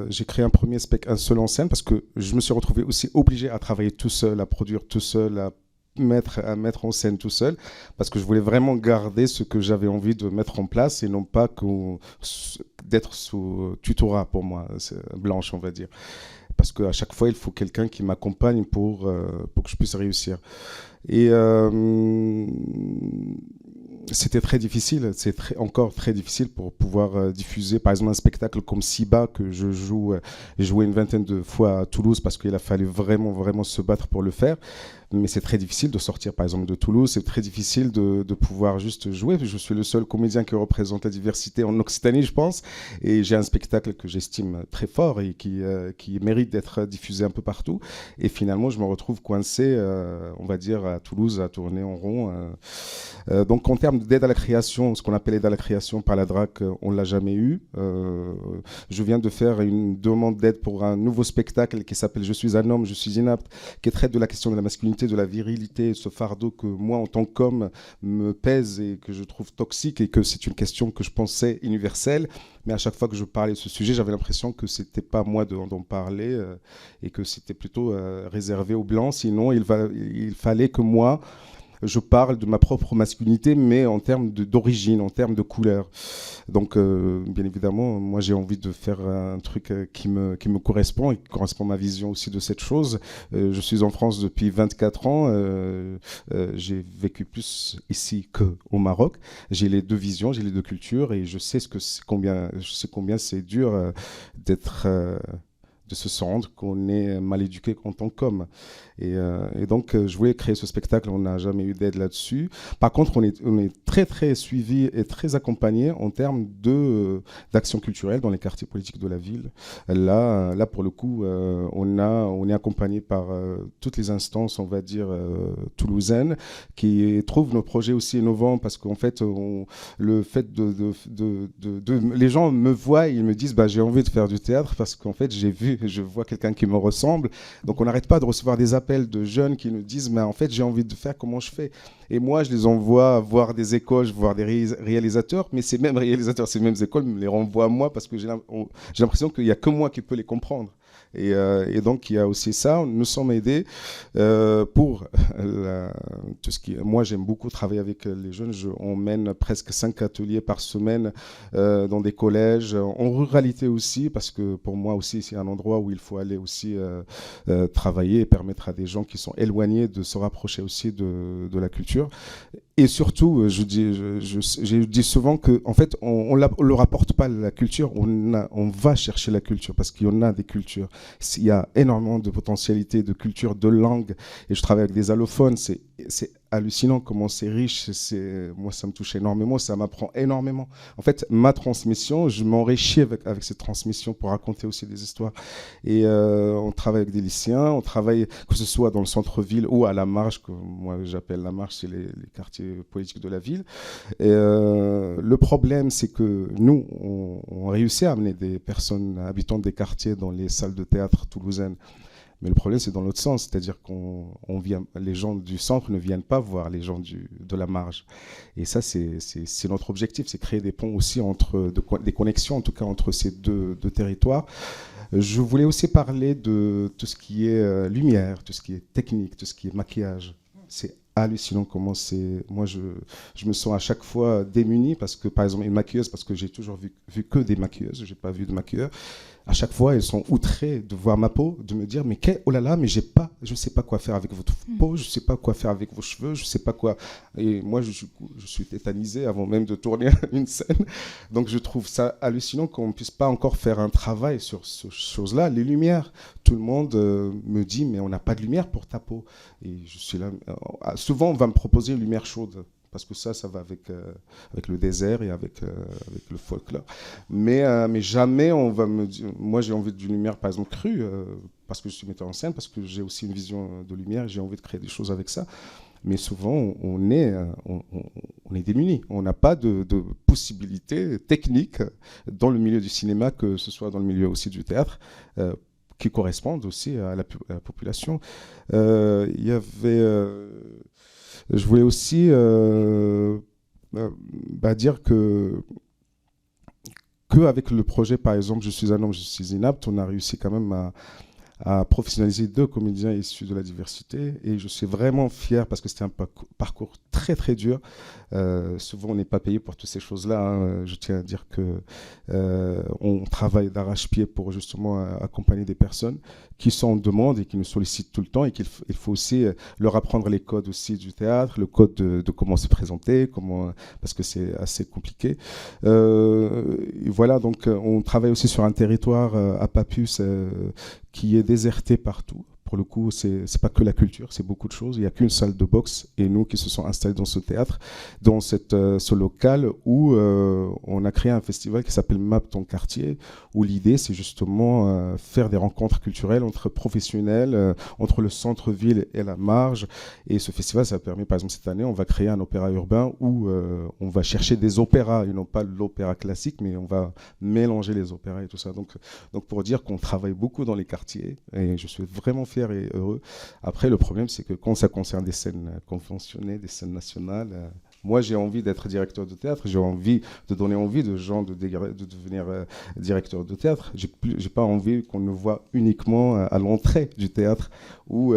j'ai créé un premier spectacle, un seul en scène, parce que je me suis retrouvé aussi obligé à travailler tout seul, à produire tout seul, à mettre en scène tout seul, parce que je voulais vraiment garder ce que j'avais envie de mettre en place et non pas d'être sous tutorat pour moi, blanche, on va dire. Parce qu'à chaque fois, il faut quelqu'un qui m'accompagne pour que je puisse réussir. Et c'était très difficile, encore très difficile pour pouvoir diffuser, par exemple, un spectacle comme Siba, que j'ai joué une vingtaine de fois à Toulouse, parce qu'il a fallu vraiment, vraiment se battre pour le faire. Mais c'est très difficile de sortir, par exemple, de Toulouse. C'est très difficile de pouvoir juste jouer. Je suis le seul comédien qui représente la diversité en Occitanie, je pense. Et j'ai un spectacle que j'estime très fort et qui mérite d'être diffusé un peu partout. Et finalement, je me retrouve coincé, on va dire, à Toulouse, à tourner en rond. Donc, en termes d'aide à la création, ce qu'on appelle aide à la création par la DRAC, on ne l'a jamais eu. Je viens de faire une demande d'aide pour un nouveau spectacle qui s'appelle « Je suis un homme, je suis inapte », qui traite de la question de la masculinité, de la virilité, ce fardeau que moi, en tant qu'homme, me pèse et que je trouve toxique, et que c'est une question que je pensais universelle. Mais à chaque fois que je parlais de ce sujet, j'avais l'impression que ce n'était pas moi d'en parler et que c'était plutôt réservé aux Blancs. Sinon, il fallait que moi, je parle de ma propre masculinité, mais en termes d'origine, en termes de couleur. Donc, bien évidemment, moi, j'ai envie de faire un truc qui me correspond et qui correspond à ma vision aussi de cette chose. Je suis en France depuis 24 ans. J'ai vécu plus ici qu'au Maroc. J'ai les deux visions, j'ai les deux cultures, et je sais combien c'est dur de se sentir qu'on est mal éduqué en tant qu'homme. Et donc, je voulais créer ce spectacle, on n'a jamais eu d'aide là-dessus. Par contre, on est très, très suivi et très accompagné en termes d'action culturelle dans les quartiers politiques de la ville. Là pour le coup, on est accompagné par toutes les instances, on va dire, toulousaines, qui trouvent nos projets aussi innovants, parce qu'en fait, les gens me voient et ils me disent, j'ai envie de faire du théâtre, parce qu'en fait, je vois quelqu'un qui me ressemble. Donc, on n'arrête pas de recevoir des appels de jeunes qui nous disent, mais en fait, j'ai envie de faire, comment je fais? Et moi, je les envoie voir des écoles, voir des réalisateurs, mais ces mêmes réalisateurs, ces mêmes écoles me les renvoient à moi, parce que j'ai l'impression qu'il n'y a que moi qui peux les comprendre. Et donc, il y a aussi ça. Nous sommes aidés pour tout ce qui... Moi, j'aime beaucoup travailler avec les jeunes. On mène presque 5 ateliers par semaine dans des collèges, en ruralité aussi, parce que pour moi aussi, c'est un endroit où il faut aller aussi travailler et permettre à des gens qui sont éloignés de se rapprocher aussi de la culture. Et surtout, je dis souvent que, en fait, on ne leur apporte pas la culture, on va chercher la culture parce qu'il y en a des cultures. Il y a énormément de potentialités, de culture, de langue. Et je travaille avec des allophones. C'est hallucinant comment c'est riche. Moi, ça me touche énormément, ça m'apprend énormément. En fait, ma transmission, je m'enrichis avec cette transmission pour raconter aussi des histoires. Et on travaille avec des lycéens, on travaille que ce soit dans le centre-ville ou à la marge, que moi j'appelle la marge, c'est les quartiers politiques de la ville. Et le problème, c'est que nous, on réussit à amener des personnes habitantes des quartiers dans les salles de théâtre toulousaines. Mais le problème, c'est dans l'autre sens, c'est-à-dire les gens du centre ne viennent pas voir les gens de la marge. Et ça, c'est notre objectif, c'est créer des ponts aussi des connexions, en tout cas entre ces deux territoires. Je voulais aussi parler de tout ce qui est lumière, tout ce qui est technique, tout ce qui est maquillage. C'est hallucinant comment c'est... Moi, je me sens à chaque fois démuni parce que, par exemple, une maquilleuse, parce que j'ai toujours vu que des maquilleuses, je n'ai pas vu de maquilleur. À chaque fois, elles sont outrées de voir ma peau, de me dire, mais oh là là, mais je ne sais pas quoi faire avec votre peau, je ne sais pas quoi faire avec vos cheveux, je ne sais pas quoi... Et moi, je suis tétanisé avant même de tourner une scène. Donc, je trouve ça hallucinant qu'on ne puisse pas encore faire un travail sur ces choses-là. Les lumières, tout le monde me dit, mais on n'a pas de lumière pour ta peau. Et je suis là... souvent, on va me proposer une lumière chaude. Parce que ça va avec le désert et avec le folklore. Mais jamais on va me dire... Moi, j'ai envie d'une lumière, par exemple, crue, parce que je suis metteur en scène, parce que j'ai aussi une vision de lumière et j'ai envie de créer des choses avec ça. Mais souvent, on est démunis. On n'a pas de possibilités techniques dans le milieu du cinéma, que ce soit dans le milieu aussi du théâtre, qui correspondent aussi à la population. Il y avait... Je voulais aussi dire que avec le projet, par exemple, Je suis un homme, je suis inapte, on a réussi quand même à professionnaliser 2 comédiens issus de la diversité. Et je suis vraiment fier parce que c'était un parcours très, très dur. Souvent, on n'est pas payé pour toutes ces choses-là. Hein. Je tiens à dire qu'on travaille d'arrache-pied pour justement accompagner des personnes qui sont en demande et qui nous sollicitent tout le temps et qu'il faut aussi leur apprendre les codes aussi du théâtre, le code de comment se présenter, parce que c'est assez compliqué. Et voilà, donc on travaille aussi sur un territoire à Papus qui est déserté partout. Pour le coup, c'est pas que la culture, c'est beaucoup de choses. Il n'y a qu'une salle de boxe et nous qui se sont installés dans ce théâtre, dans ce local où on a créé un festival qui s'appelle Map ton quartier, où l'idée c'est justement faire des rencontres culturelles entre professionnels, entre le centre-ville et la marge. Et ce festival, ça a permis, par exemple, cette année, on va créer un opéra urbain où on va chercher des opéras, et non pas l'opéra classique, mais on va mélanger les opéras et tout ça. Donc pour dire qu'on travaille beaucoup dans les quartiers, et je suis vraiment fier et heureux. Après, le problème, c'est que quand ça concerne des scènes conventionnées, des scènes nationales, moi, j'ai envie d'être directeur de théâtre, j'ai envie de donner envie de gens de devenir directeur de théâtre. J'ai pas envie qu'on me voit uniquement à l'entrée du théâtre, où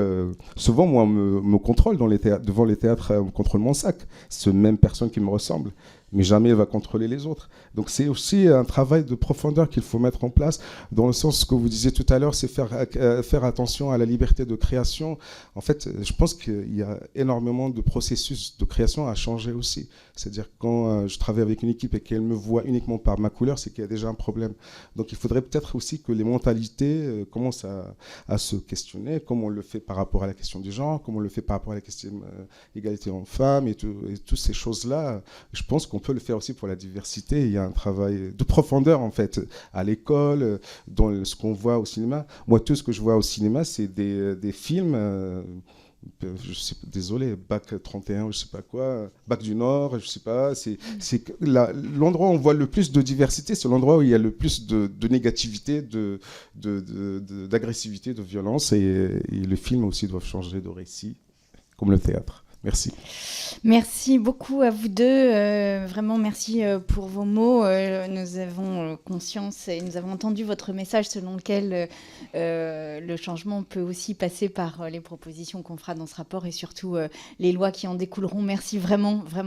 souvent, moi, on me contrôle devant les théâtres, on me contrôle mon sac. C'est la même personne qui me ressemble, mais jamais elle va contrôler les autres. Donc c'est aussi un travail de profondeur qu'il faut mettre en place, dans le sens que vous disiez tout à l'heure, c'est faire attention à la liberté de création. En fait, je pense qu'il y a énormément de processus de création à changer aussi. C'est-à-dire quand je travaille avec une équipe et qu'elle me voit uniquement par ma couleur, c'est qu'il y a déjà un problème. Donc il faudrait peut-être aussi que les mentalités commencent à se questionner, comme on le fait par rapport à la question du genre, comme on le fait par rapport à la question d'égalité homme-femme et toutes ces choses-là. Je pense qu'on peut le faire aussi pour la diversité. Il y a un travail de profondeur, en fait, à l'école, dans ce qu'on voit au cinéma. Moi, tout ce que je vois au cinéma, c'est des films... je sais, désolé, Bac 31, je sais pas quoi, Bac du Nord, je sais pas, c'est l'endroit où on voit le plus de diversité, c'est l'endroit où il y a le plus de négativité, d'agressivité, de violence, et les films aussi doivent changer de récit, comme le théâtre. Merci. Merci beaucoup à vous deux. Vraiment, merci pour vos mots. Nous avons conscience et nous avons entendu votre message selon lequel le changement peut aussi passer par les propositions qu'on fera dans ce rapport et surtout les lois qui en découleront. Merci vraiment, vraiment.